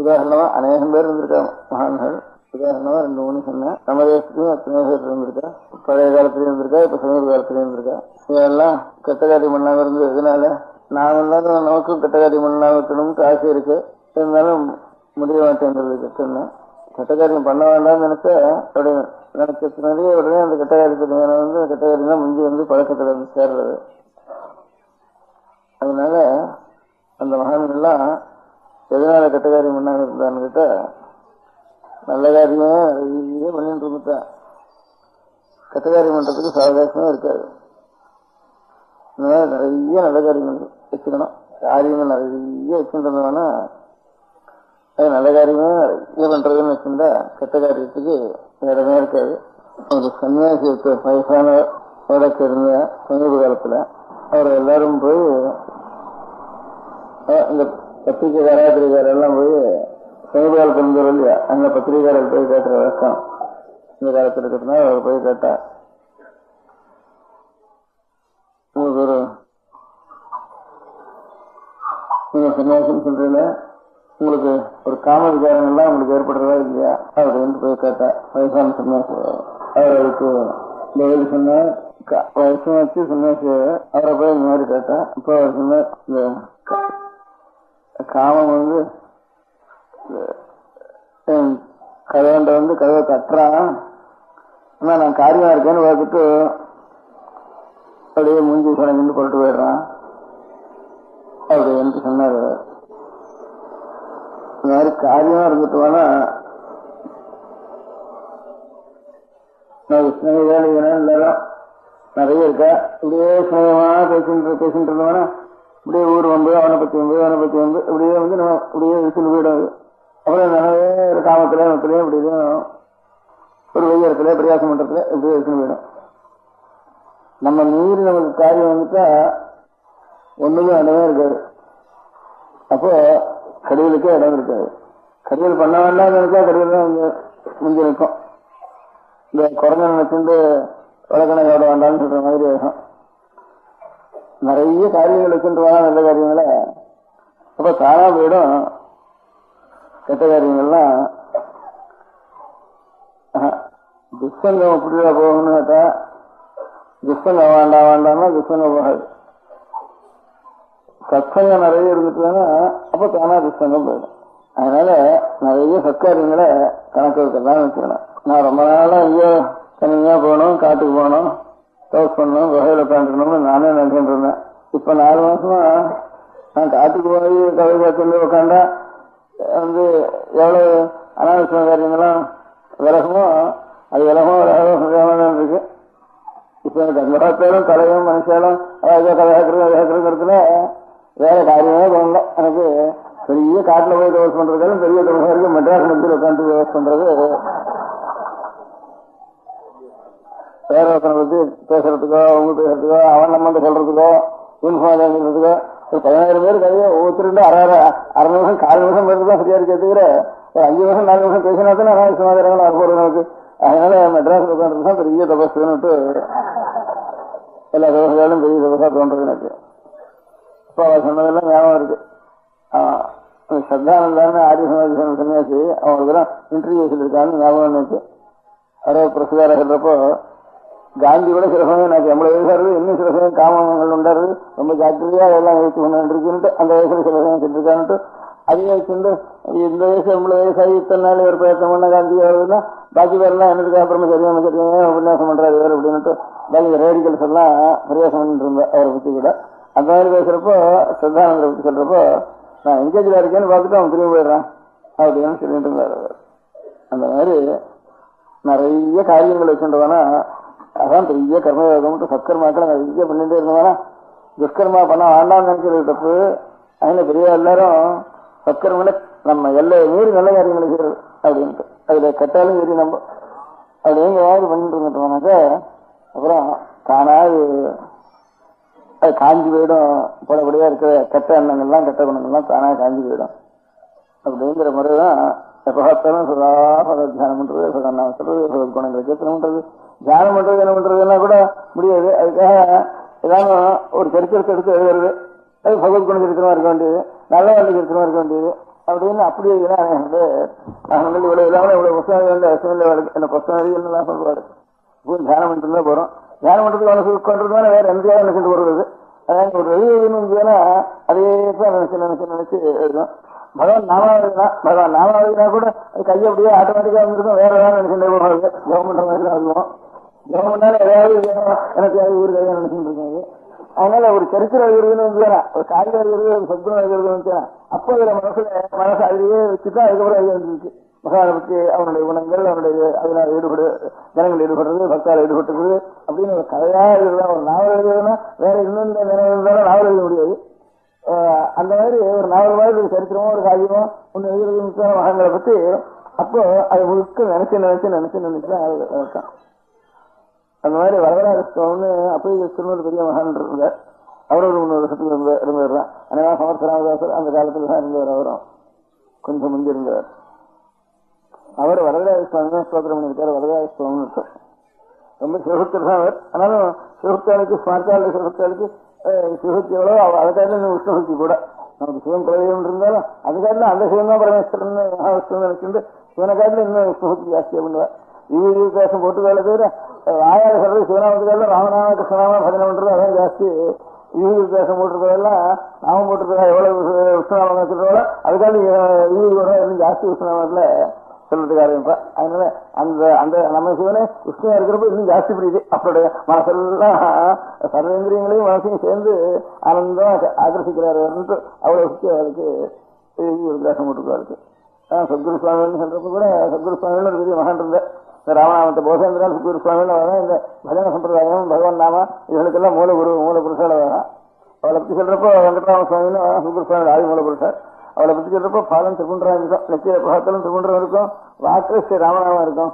Speaker 5: உதாரணமா அநேகம் பேர் இருந்திருக்காங்க மகான்கள். உதாரணமா 2-3 சொன்னேன். நம்ம தேசத்துலயும் அத்தனை பேர் இருந்திருக்கா. பழைய காலத்திலயும் இருந்திருக்கா, இப்ப சமீப காலத்திலயும் இருந்திருக்கா. இதெல்லாம் கெட்ட காரியம் பண்ணாம இருந்தது. இதனால நாம் எல்லாரும் நமக்கும் கெட்ட காரியம் பண்ணாம இருக்கணும்னு ஆசை இருக்கு. இருந்தாலும் முடிய மாட்டேங்கிறது. கெட்ட காரியம் பண்ண வேண்டாம்னு நினைச்சா அப்படியே நினைச்சதுனாலே உடனே அந்த கெட்ட காரியத்தை கெட்ட காரியம் தான் முந்தி பழக்கத்துல இருந்து சேர்றது. அதனால அந்த மகான்கள்லாம் எதனால கெட்ட காரியம் பண்ணாங்க இருந்தான்னு கேட்டா நல்ல காரியமே நிறைய பண்ணிட்டு இருந்துட்டான். கெட்ட காரியம் பண்றதுக்கு சாவகாசமே இருக்காது. இந்த மாதிரி நிறைய நல்ல காரியங்கள் வச்சுக்கணும். காரியங்கள் நிறைய வச்சுருந்தோம்னா அது நல்ல காரியமே நிறைய பண்றதுன்னு வச்சிருந்தா கெட்ட காரியத்துக்கு இடமே இருக்காது. ஒரு சன்னியாசி வயசான வழக்கு இருந்த சமீப காலத்துல அவர் எல்லாரும் போய் இந்த பத்திரிகைக்காரர் எல்லாம் போய் சமீப காலத்துல இருந்தவர் இல்லையா, அந்த பத்திரிகைக்காரர் போய் கேட்கிற வழக்கம் இந்த காலத்துல இருக்கிறதுனா அவர் போய் கேட்டா, உங்களுக்கு ஒரு நீங்க சன்னியாசம் சொல்றீங்க, உங்களுக்கு ஒரு காம விகாரம் எல்லாம் உங்களுக்கு ஏற்படுறதா இல்லையா அப்படின்னு போய் கேட்டா வயசான சன்னியாசி. அவர் அதுக்கு பதில் சொன்ன வயசு வச்சு சன்னியாசி அவரை போய் இந்த மாதிரி கேட்டா, இப்போ அவர் சொன்ன இந்த காமம் கதவண்ட கதவை தட்டுறான். ஆனா நான் காரியமா இருக்கேன்னு பார்த்துட்டு அப்படியே மூஞ்சி கணக்கு போட்டு போயிடுறான் அப்படி என்று சொன்னாரு. இந்த மாதிரி காரியமா இருந்துட்டோம்னா ஸ்நேகிதா எல்லாரும் நிறைய இருக்கா. இப்படியே ஸ்நேகமா பேசிட்டு இருந்தோம்னா இப்படியே ஊர் வந்து அவனை பத்தி வந்து இப்படியே நம்ம இப்படியே விசில் போயிடும். அப்புறம் நிறைய ஒரு காமத்துல இப்படியே ஒரு வெய்யறத்துல பிரயாசம் பண்றதுல இப்படியே விசில் போயிடும். நம்ம மீறி நமக்கு காரியம் வந்துட்டா ஒண்ணுமே இடமே இருக்காது. அப்போ கடிதலுக்கே இடம் இருக்காது. கடிதல் பண்ண வேண்டாம் நினைச்சா கடிதல் தான் முந்தி நிற்கும். இந்த குறைஞ்ச நினைச்சுட்டு வழக்கணை ஓட வேண்டாம்னு சொல்ற மாதிரி ஆகும். நிறைய காரியங்கள் வச்சுட்டு வேணா நல்ல காரியங்களை அப்ப காணா போயிடும். கெட்ட காரியங்கள்லாம் துஷ்சங்கம் அப்படியா போகணும்னு கேட்டா துஷ்சங்கம் வேண்டாம்னா துஷ்சங்கம் போகாது. சத்சங்கம் நிறைய இருந்துட்டுனா அப்ப தானா துஷ்சங்கம் போயிடும். அதனால நிறைய சத்காரியங்களை கணக்கு வைக்கலாம் வச்சுக்கணும். நான் ரொம்ப நாளா ஐயோ தனியா போகணும், காட்டுக்கு போகணும், டோஸ் பண்ணணும், வகையில உட்காந்துக்கணும்னு நானே நினைச்சிட்டு இருந்தேன். இப்ப 4 மாசமா நான் காட்டுக்கு போய் கதை பார்த்து உட்காண்டா எவ்வளவு அனாவசிய காரியங்களும் விலகமோ அது விலகமும் இருக்கு. இப்ப எனக்கு அந்த காலத்திலும் கலையும் மனுஷாலும் கதைக்கிறதுல வேற காரியமே தோணல. எனக்கு பெரிய காட்டுல போய் டோஸ் பண்றதுக்காலும் பெரிய தமிழர்களுக்கு மெட்ராஸ் மத்தியில் உட்காந்து டோஸ் பண்றது, வேற ஒருத்தனை பத்தி பேசுறதுக்கோ அவங்க பேசுறதுக்கோ அவன் நம்ம சொல்றதுக்கோ இன்ஃபார்ம் சொல்றதுக்கோ 10,000 பேர் கதையை ஒவ்வொருத்தருண்டு அரை நிமிஷம் 4 நிமிஷம் பேருக்கு சரியா இருக்கிறதுக்கிற ஒரு 5 நிமிஷம் 4 நிமிஷம் பேசினா தான் அனாவசியமாக வரப்போறது நமக்கு. அதனால மெட்ராஸ் உட்காந்துருக்கு தான் பெரிய தபஸ்துன்னுட்டு எல்லா தபஸ்களும் பெரிய தபஸா தோன்றது எனக்கு. இப்போ அவர் சொன்னதெல்லாம் ஞாபகம் இருக்கு. சத்தானந்தான்னு ஆரிய சமாஜ் சன்னியாசி அவங்களுக்கு இன்டர்வியூ சொல்லியிருக்கான்னு ஞாபகம் இருக்கு. அவரோ பிரசுகார சொல்றப்போ காந்தி கூட சில சமயம் எனக்கு 80 வயசாரு, இன்னும் சில சமயம் காமங்கள் உண்டாரு, ரொம்ப ஜாக்கிரதையா அதெல்லாம் யோசிச்சு கொண்டு அந்த வயசுல சில சமயம் சொல்லிருக்கான்ட்டு அதே வச்சுட்டு இந்த வயசு 80 வயசாகி இத்தனை நாள் ஒரு பிரயத்தனம் பண்ண காந்தி வருதுன்னா பாக்கி பேரெல்லாம் என்னதுக்கு அப்புறமா சரியான உபன்யாசம் பண்றாரு வேறு அப்படின்னுட்டு பாக்கி ரேடிக்கல்ஸ் எல்லாம் பிரயாசம் பண்ணிட்டு இருந்தேன் அவரை பத்தி கூட. அந்த மாதிரி பேசுறப்போ சத்தானந்தரை பத்தி சொல்றப்போ நான் எங்கேஜ்ல இருக்கேன்னு பார்த்துட்டு அவன் திரும்பி போயிடுறான் அப்படின்னு சொல்லிட்டு இருந்தாரு. அந்த மாதிரி நிறைய காரியங்கள் வச்சுட்டோம்னா அதான் பெரிய கர்மயோகம் சத்கர்மாக்களை நிறைய பண்ணிட்டே இருந்தோம்னா துஷ்கர்மா பண்ண வேண்டாம்னு நினைக்கிறது தப்பு. அதனால பெரிய எல்லாரும் சத்கர்மல நம்ம எல்லையை மீறி நல்ல காரியங்களை செய்யறது அப்படின்ட்டு அதுல கட்டாலும் சரி நம்ம அப்படி எங்க பண்ணிட்டு இருந்துட்டோம்னாக்க அப்புறம் தானா அது காஞ்சி போயிடும். போலப்படியா இருக்கிற கெட்ட எண்ணங்கள்லாம் கெட்ட குணங்கள்லாம் தானா காஞ்சி போயிடும். அப்படிங்கிற முறைதான் எப்ப பார்த்தாலும் சதா பகவத் தியானம் பண்றது, சதாநாமம் சொல்றது, பகவத் குணங்களை கீர்த்தனம் பண்றது, தியானம் பண்றது என்ன பண்றதுன்னா கூட முடியாது. அதுக்காக ஏதாவது ஒரு சரித்திரத்தை எடுத்து எழுதுறது, அது பகவத் குண சரித்திரமா இருக்க வேண்டியது, நல்ல வாழ்க்கை சரித்திரமா இருக்க வேண்டியது அப்படின்னு அப்படியே நாங்கள் இவ்வளவு இல்லாமல் இவ்வளவு புத்தகம் என்ன புத்தகம் சொல்றாரு. இப்போ தியானம் பண்ணிட்டு தான் போறோம். தியானம் பண்றதுக்கு மனசு கொண்டதுனால வேற எந்த நினைச்சிட்டு போடுறது. அதாவது ஒரு எழுதுன்னா அதே தான் நினைச்சு எழுதும். பகவான் நாமாவதினா கூட கையை அப்படியே ஆட்டோமேட்டிக்கா வந்துருக்கும். வேற ஏதாவது நினைச்சுட்டே போடுறது கவர்மெண்ட் மாதிரி தான் இருக்கும். கவர்மெண்டால ஏதாவது எனக்கு ஒரு கையா நினைச்சுட்டு இருக்காங்க. அதனால ஒரு சரித்திரம் எழுதுன்னு வந்துச்சுனா, ஒரு காரியம் எழுதுறது, ஒரு சத்குணம் எழுதுறது வந்துச்சுனா அப்போ இதுல மனசு அதிலேயே வச்சுதான் அதுக்கப்புறம் எழுதி வந்துருக்கு. மகானை பற்றி அவனுடைய குணங்கள், அவனுடைய அதனால ஜனங்கள் ஈடுபடுறது, பக்தால் ஈடுபட்டுறது அப்படின்னு ஒரு கதையா எழுதுதான். ஒரு நாவல் எழுதுனா வேற இன்னும் நினைவுதான் நாவல் எழுத முடியாது. அந்த மாதிரி ஒரு நாவல் மாதிரி ஒரு சரித்திரமோ ஒரு காரியமோ ஒன்னு எழுதுறது முக்கியமான மகான்களை பத்தி அப்போ அது முழுக்க நினைச்சுதான் இருக்கான். அந்த மாதிரி வரதராஜஸ்வாமின்னு அப்பையஸ்வரன் ஒரு பெரிய மகான் இருந்தார். அவர் ஒரு 300 வருஷத்துக்கு இருந்துடுறான். ஆனால் சமர்த்த ராமதாசர் அந்த காலத்துல தான் இருந்தவர். அவரும் கொஞ்சம் முந்தி இருந்தவர். அவர் வரதராஜஸ்வாமி தான் ஸ்தோத்திரம் பண்ணியிருக்காரு. வரதராஜஸ்வாமி ரொம்ப சிவபக்தர் தான் அவர். ஆனாலும் சிவபக்தாளுக்கு ஸ்மார்த்தாளுக்கு சிவபக்தாளுக்கு சிவபக்தி எவ்வளோ அதுக்காக உஷ்ணபக்தி கூட நமக்கு சிவன் குலதெய்வம் இருந்தாலும் அதுக்காக அந்த சிவன் தான் பரமேஸ்வரன் மகாவிஷ்ணு நினைச்சுட்டு சிவனை காட்டில இன்னும் உஷ்ணபக்தி ஜாஸ்தியா பண்ணுவார். தேசம் போட்டுக்கால தவிர வாயாத சொல்றது சிவநாமத்துக்கால ராமநாம கிருஷ்ணநாம பஜனை பண்றது அதான் ஜாஸ்தி. தேசம் போட்டிருக்கிறதெல்லாம் நாமம் போட்டிருக்கா எவ்வளவு விஷ்ணுநாமம் வச்சிருக்கோம் அதுக்காக இன்னும் ஜாஸ்தி விஷ்ணுநாமத்துல சொல்றதுக்கு ஆரம்பிப்பா. அதனால அந்த அந்த நம்ம சிவனே விஷ்ணுவா இருக்கிறப்ப இன்னும் ஜாஸ்தி புரியுது. அவருடைய மனசெல்லாம் சர்வேந்திரியங்களையும் மனசையும் சேர்ந்து ஆனந்தமா ஆகர்ஷிக்கிறாரு. அவ்வளவு சுத்தி அவருக்கு தேசம் போட்டிருக்காருக்கு. சத்குரு சுவாமின்னு சொல்றப்ப கூட சத்குரு சுவாமின்னு ஒரு பெரிய மகான் இருந்த இந்த ராமநாமத்தை போசேந்திரால் சத்குரு சுவாமின்னு வரும். இந்த பஜன சம்பிரதாயம் பகவான் நாம இதுகளுக்கெல்லாம் மூல புருஷால வரும். அவளை பத்தி சொல்றப்போ வெங்கட்ராம சுவாமின்னு சத்குரு சுவாமி ஆதி மூல புருஷர். அவளை பத்தி சொல்றப்போ பாலம் திருக்குன்றம் இருக்கும், நிச்சய பாகத்திலும் திருக்குன்றம் இருக்கும், வாக்கு ஸ்ரீ ராமநாமம் இருக்கும்.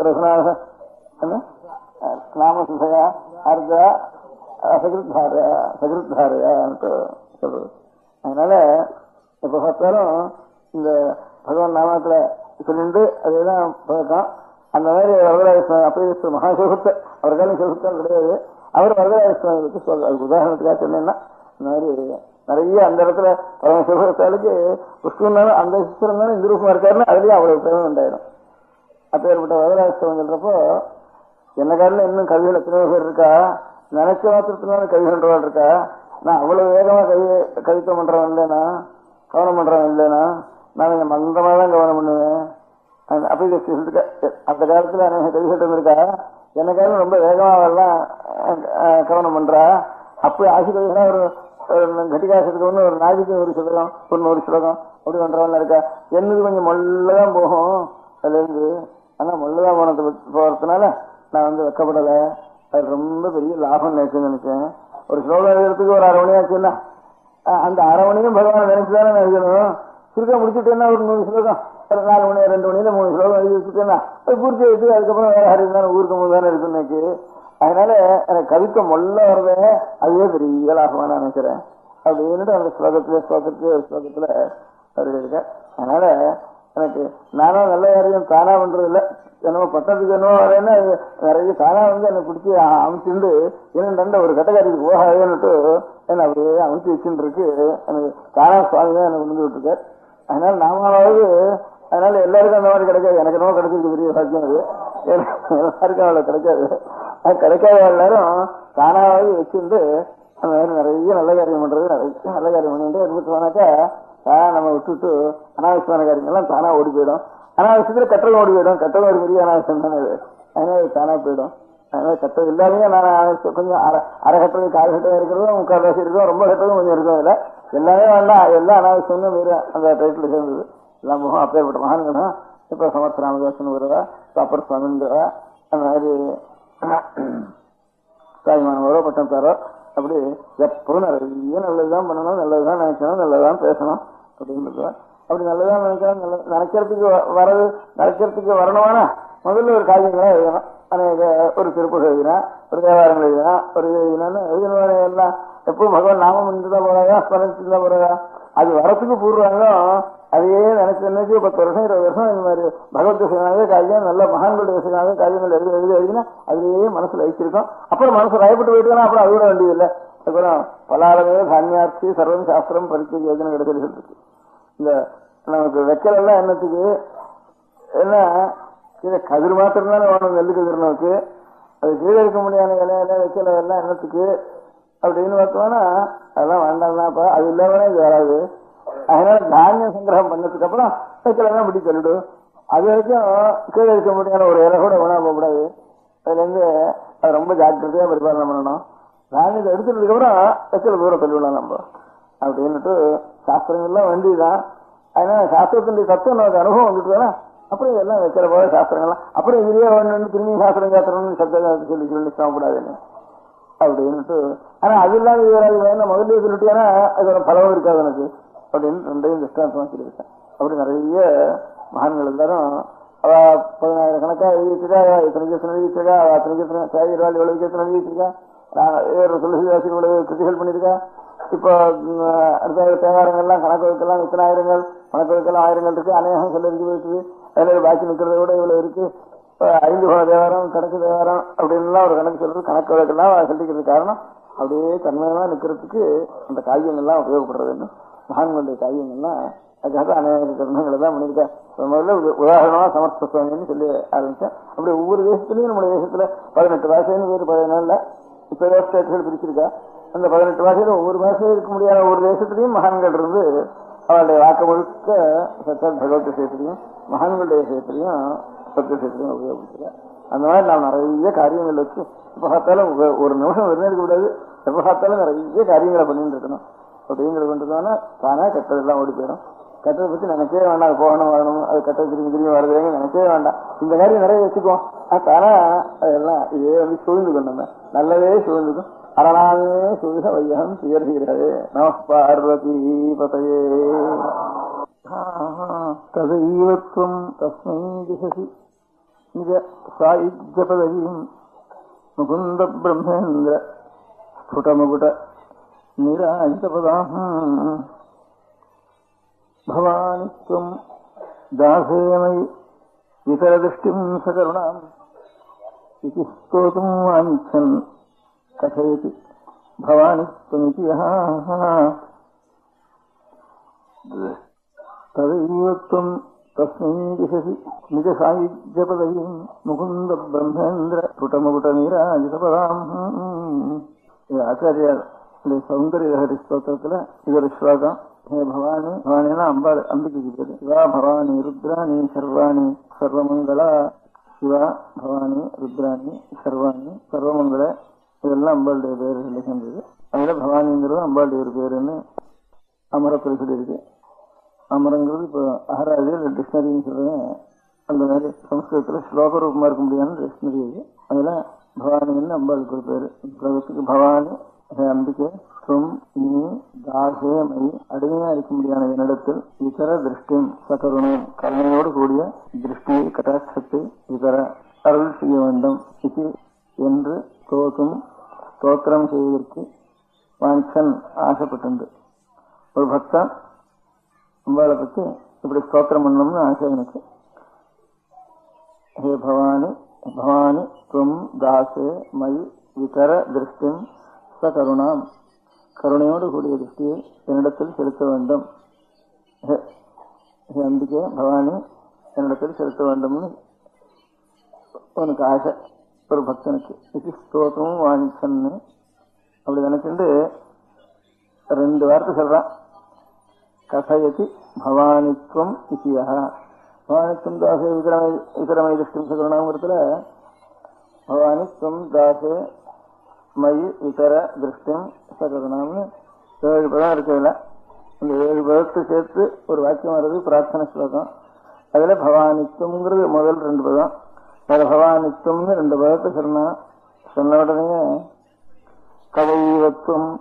Speaker 5: ரகுநாத நாம சுசையா அர்த்தா சகிருத்தாரையான்ட்டு சொல்றது. அதனால எப்ப பார்த்தாலும் இந்த பகவான் நாமத்துல சொல்லிட்டு அதேதான் பழக்கம். அந்த மாதிரி வரதராஜஸ்வாமி அப்ப மகாசிவகுப்த அவருக்காலும் சிவகுப்தான் கிடையாது. அவர் வரதராஜஸ்வாமி பற்றி சொல்ற அதுக்கு உதாரணத்துக்காக சொன்னேன்னா இந்த மாதிரி நிறைய அந்த இடத்துல பரம சிவகுப்தாளுக்கு புஷ்கன்னாலும் அந்த சிஸ்வரன் இந்த ரூபமா இருக்காருன்னா அதுலயும் அவ்வளவு பிரேமம் உண்டாயிடும். அப்ப ஏற்பட்ட வரதராஜஸ்வாமி சொல்றப்போ என்ன காரணம் இன்னும் கவிகள் எத்தனையோ பேர் இருக்கா, நினைச்ச மாத்திரத்தினால கவிகள்ன்றவாள் இருக்கா, நான் அவ்வளவு வேகமா கவித்துவம் பண்றவன் இல்லைனா, கவனம் பண்றவன் இல்லைனா, நான் இந்த மந்தமா தான் கவனம் பண்ணுவேன். அப்ப இது அந்த காலத்துல கவி சொல்றது இருக்கா, எனக்காக ரொம்ப வேகமாவெல்லாம் கவனம் பண்றா. அப்படி ஆசிரியர்களா ஒரு கட்டிகாசத்துக்கு ஒண்ணு ஒரு நாளைக்கு ஒரு ஸ்லோகம், ஒரு 100 ஸ்லோகம் அப்படி பண்றவங்க இருக்கா. என்னது கொஞ்சம் மொல்லதான் போகும் அதுல இருந்து. ஆனா மொல்லதான் போறதுனால நான் வெக்கப்படலை. அது ரொம்ப பெரிய லாபம் நினைச்சுன்னு நினைச்சேன். ஒரு ஸ்லோகம் எழுதுறதுக்கு ஒரு 1/2 மணி ஆச்சுன்னா அந்த 1/2 மணியும் பகவான் நினைச்சுதானே எழுதணும். சுருக்க முடிச்சுட்டேன்னா ஒரு 100 ஸ்லோகம், 4 மணி 2 மணியில 3 ஸ்லோகம் எழுதி வச்சுட்டேன்னா அது பூர்த்தி ஆயிட்டு அதுக்கப்புறம் வேற யாரும் இருந்தாலும் ஊருக்கு போது தானே இருக்கு இன்னைக்கு. அதனால எனக்கு கவித்தை மொல்ல வரவே அதுவே பெரிய லாபமா நான் நினைக்கிறேன் அப்படின்னுட்டு அந்த ஸ்லோகத்துல இருக்க. அதனால எனக்கு நானும் நல்ல யாரையும் தானா பண்றது இல்லை. என்னமோ பட்டத்துக்கு என்னவோ வரேன்னா நிறைய தானா என்னை பிடிச்சி அமைச்சுண்டு என்னண்ட ஒரு கட்டக்காரிக்கு போகாதுன்னுட்டு என்ன அப்படியே அமைச்சு வச்சுட்டு இருக்கு. எனக்கு தானா சுவாமி தான் எனக்கு கொண்டு விட்டுருக்கார். அதனால நாமாவது அதனால எல்லாருக்கும் அந்த மாதிரி கிடைக்காது. எனக்கு என்னவோ கிடைச்சிருக்கு பெரிய சாத்தியம். அது எல்லாருக்கும் அவ்வளவு கிடைக்காது. அது கிடைக்காத எல்லாரும் தானாவது வச்சுட்டு அந்த மாதிரி நிறைய நல்ல காரியம் பண்றது, நிறைய நல்ல காரியம் பண்ணிட்டு இருந்துட்டு போனாக்கா நம்ம விட்டுட்டு அனாவசியமான காரியங்கள்லாம் தானா ஓடி போயிடும். அனாவசியத்துல கட்டளம் ஓடி போயிடும். கட்டளம் ஒரு பெரிய அனாவசியம் தானே அது. அதனால அது தானா போயிடும். அதனால கட்டளம் இல்லாமே நான் கொஞ்சம் அரை கட்டளம் 4 கட்டளம் இருக்கிறதும் 3/4 ராசி இருக்கும், ரொம்ப கட்டளம் கொஞ்சம் இருக்கும். அதுல எல்லாமே வேண்டாம், எல்லாம் அனாவசியம் வேறு அந்த டைட்டில் சேர்ந்தது. எல்லாம் முகம் அப்பேற்பட்ட மகான்களும் இப்ப சமர்த்த ராமதாசன் வருவா, அப்பர் சுவாமின்றவா, அந்த மாதிரி தாய்மானவரோ பட்டத்தாரோ அப்படி எப்பவும் நிறைய நல்லதுதான் பண்ணணும், நல்லதுதான் நினைக்கணும், நல்லதுதான் பேசணும் அப்படின்னு. அப்படி நல்லதான் நினைக்கணும். நினைக்கிறதுக்கு வரணுமானா முதல்ல ஒரு காரியங்களா எழுதணும். ஒரு திருப்பூர் எழுதினா, ஒரு தேவாரங்கள் எழுதினா, ஒரு எழுதினான்னு எல்லாம் எப்பவும் பகவான் நாமம் இருந்துதான் போறாதா, ஸ்மரிச்சுதான் போறாதா. அது வரத்துக்கு பூர்வாங்கம் அதையே நினைச்சு 10 வருஷம் 20 வருஷம் இந்த மாதிரி பகவத் விஷயமாக காரியம், நல்ல மகான்களுடைய விஷயமாக காரியங்கள் எழுதினா அதுலேயே மனசுல வச்சிருக்கோம். அப்புறம் மனசு ராயப்பட்டு போயிட்டு அப்புறம் அது விட வேண்டியதில்லை. அதுக்கப்புறம் பலாலமே தானியார்த்தி சர்வம் சாஸ்திரம் பரிச்சை யோஜனை கிடைச்சிருக்கு. இந்த நமக்கு வைக்கல் எல்லாம் என்னத்துக்கு என்ன கதிர் மாத்திரம் தானே வேணும். நெல்லு கதிர் நமக்கு அது கீழே இருக்க முடியாத இலையில வைக்கல எல்லாம் என்னத்துக்கு அப்படின்னு பார்த்தோம்னா அதெல்லாம் வேண்டாம்னாப்பா, அது இல்லாம இது வராது. அதனால தானியம் சங்கிரகம் பண்ணதுக்கு அப்புறம் வைக்கலாம் இப்படி சொல்லிடும். அது வரைக்கும் கீழே இருக்க முடியாத ஒரு இலை கூட உணவு போகக்கூடாது. அதுல இருந்து அது ரொம்ப ஜாக்கிரதையா பரிபாலனை பண்ணணும். தானியத்தை எடுத்துட்டதுக்கு அப்புறம் வைக்கல தூரம் சொல்லிவிடலாம் நம்ம அப்படின்னுட்டு சாஸ்திரங்கள்லாம் வேண்டியதுதான். அதனால சாஸ்திரத்தினுடைய தத்துவம் நமக்கு அனுபவம் வந்துட்டு அப்புறம் இதெல்லாம் வைக்கிற போல சாஸ்திரங்கள்லாம் அப்புறம் இதுலயே வேணும்னு திரும்பி சாஸ்திரம்னு சப்தம் சொல்லி சாப்பிடாதுன்னு அப்படின்னுட்டு. ஆனா அது இல்லாத வேணும் முதல்ல சொல்லிட்டேன்னா அதோட பலவும் இருக்காது எனக்கு அப்படின்னு 2 திஷ்டாந்தமா சொல்லியிருக்கேன். அப்படி நிறைய மகான்கள் எல்லாரும் அவ 10,000 கணக்கா எழுதி வச்சிருக்கா, இத்தனை கேசன் எழுதி வச்சிருக்கா, அத்தனை கேசன் சாயிரவாள் இவ்வளவு கேசன் எழுதி வச்சிருக்கா, துளசிதாசி இவ்வளவு கிருதிகள் பண்ணிருக்கா. இப்போ அடுத்த தேவாரங்கள்லாம் கணக்கு வைக்கலாம், இத்தனை ஆயிரங்கள் கணக்கு வைக்கலாம், ஆயிரங்கள் இருக்கு, அநேகம் சொல்ல இருக்கு போயிட்டு அதுல பாக்கி நிற்கிறத விட இவ்வளவு இருக்கு. 5 குண தேவாரம், கணக்கு தேவாரம் அப்படின்லாம் ஒரு கணக்கு சொல்றது, கணக்கு வழக்கெல்லாம் சொல்லிக்கிறது காரணம் அப்படியே தன்மையமா நிற்கிறதுக்கு அந்த காவியங்கள்லாம் உபயோகப்படுறதுன்னு மகான்களுடைய காவியங்கள்லாம் அதுக்காக அநேக கருணங்களை தான் பண்ணியிருக்கேன். முதல்ல உதாரணமா சமர்த்த சுவாமின்னு சொல்லி ஆரம்பிச்சேன். அப்படி ஒவ்வொரு தேசத்துலயும் நம்முடைய தேசத்துல 18 பாஷைன்னு வேறு 14 இப்ப ஸ்டேட்கள் பிரிச்சிருக்கா. அந்த 18 பாஷையில ஒவ்வொரு பாஷையும் இருக்க முடியாத ஒவ்வொரு தேசத்திலையும் மகான்கள் இருந்து அவருடைய வாக்கு முழுக்க சத்தர் பகவத் விஷயத்திலையும் மகான்களுடைய விஷயத்திலையும் சத்திய விஷயத்திலையும் உபயோகிச்சிருக்கேன். அந்த மாதிரி நான் நிறைய காரியங்கள் வச்சு எப்ப பார்த்தாலும் ஒரு நிமிஷம் வெறும் இருக்க கூடாது, எப்ப பார்த்தாலும் நிறைய காரியங்களை பண்ணிட்டு இருக்கணும். அப்படிங்கிறது கொண்டுதானே தானே கெட்டதெல்லாம் ஓடி போயிடும். கெட்டதை பத்தி நினைக்கவே வேண்டாம், அது போகணும் வரணும், அது கெட்டது திரும்பி வருதுங்க நினைக்கவே வேண்டாம். இந்த காரியம் நிறைய வச்சுக்குவோம். தானே அதெல்லாம் இதே வந்து சூழ்ந்து கொண்டு நல்லதே சூழ்ந்துக்கும். அரணாவே சூழ்க வையம் துயர்கிறது. நம பார்வதி பதையே. ததைவத்வம் தஸ்மை திசசி நிஜ சாயுஜ்யபதவீம் முகுந்த பிரம்மேந்திர ஸ்புடமுகுட நிராஜிதபதாம் பவானித்வம் தாசேமயி விதரதிஷ்டிம் சகருணாம் இதி ஸ்தோதும் வாஞ்சன் கഥயதி பவானித்வமிதி யஹ ததைவத்வம் தஸ்மை திசசி நிஜ சாயுஜ்யபதவீம் முகுந்த பிரம்மேந்திர ஸ்புடமுகுட நிராஜிதபதாம். ஆச்சாரியார் இந்த சௌந்தரிய லஹரி ஸ்தோத்திரத்துல இது ஒரு ஸ்லோகம். ஹே பவானி, பவானினா அம்பாள், அம்பிகைக்கு பேரு. சிவா பவானி ருத்ராணி சர்வாணி சர்வமங்களா. சிவா பவானி ருத்ராணி சர்வாணி சர்வமங்கள, இதெல்லாம் அம்பாளுடைய பேர்கள் சேர்ந்தது. அதுல பவானிங்கிறது அம்பாளுடைய ஒரு பேருன்னு அமரத்தில் சொல்லியிருக்கு. அமரங்கிறது இப்போ அகராதியில் டிக்ஷனரின்னு சொல்றேன். அந்த மாதிரி சம்ஸ்கிருதத்துல ஸ்லோக ரூபமா இருக்க முடியாதுன்னு டிக்ஷனரி இருக்கு. அதுல பவானின்னு அம்பாளுக்கு ஒரு பேரு. உலகத்துக்கு பவானி ஹே அம்பிகை, தும் நீ தாசே மை, அடிமையா இருக்க முடியாத என்னிடத்தில் இதர திருஷ்டியும் சகருணம், கருணையோடு கூடிய திருஷ்டியை கட்டாட்சத்தை இதர அருள் செய்ய வேண்டும் இது என்று ஸ்தோத்திரம் செய்வதற்கு வாஞ்சன் ஆசைப்பட்டு. ஒரு பக்தன் அம்பாளை பற்றி இப்படி ஸ்தோத்திரம் பண்ணணும்னு ஆசை எனக்கு. ஹே பவானி, பவானி தும் தாசே மை விதர திருஷ்டிம் சகருணாம், கருணையோடு கூடிய திருஷ்டியை என்னிடத்தில் செலுத்த வேண்டும். ஹே அம்பிகே, பவானி என்னிடத்தில் செலுத்த வேண்டும்னு உனக்கு ஆசை ஒரு பக்தனுக்கு. இது ஸ்தோத்திரம் வாஞ்சன்னு அப்படி நினைச்சுட்டு 2 வார்த்தை சொல்றான். கசயதி பவானித்வம் இத்தியா. பவானித்வம் தாசே விதரமை திருஷ்டிம் சகருணாங்கிறதுல பவானித்வம் தாசே மயி இதர திருஷ்டிம் சகருணாம்னு 7 பதம் இருக்குதுல. இந்த 7 பதத்தை சேர்த்து ஒரு வாக்கியம் வர்றது பிரார்த்தனை ஸ்லோகம். அதுல பவானித்வம்ங்கிறது முதல் 2 பதம். அதுல பவானித்வம்னு 2 பதத்தை சொன்ன உடனே கதைவத்துவம்,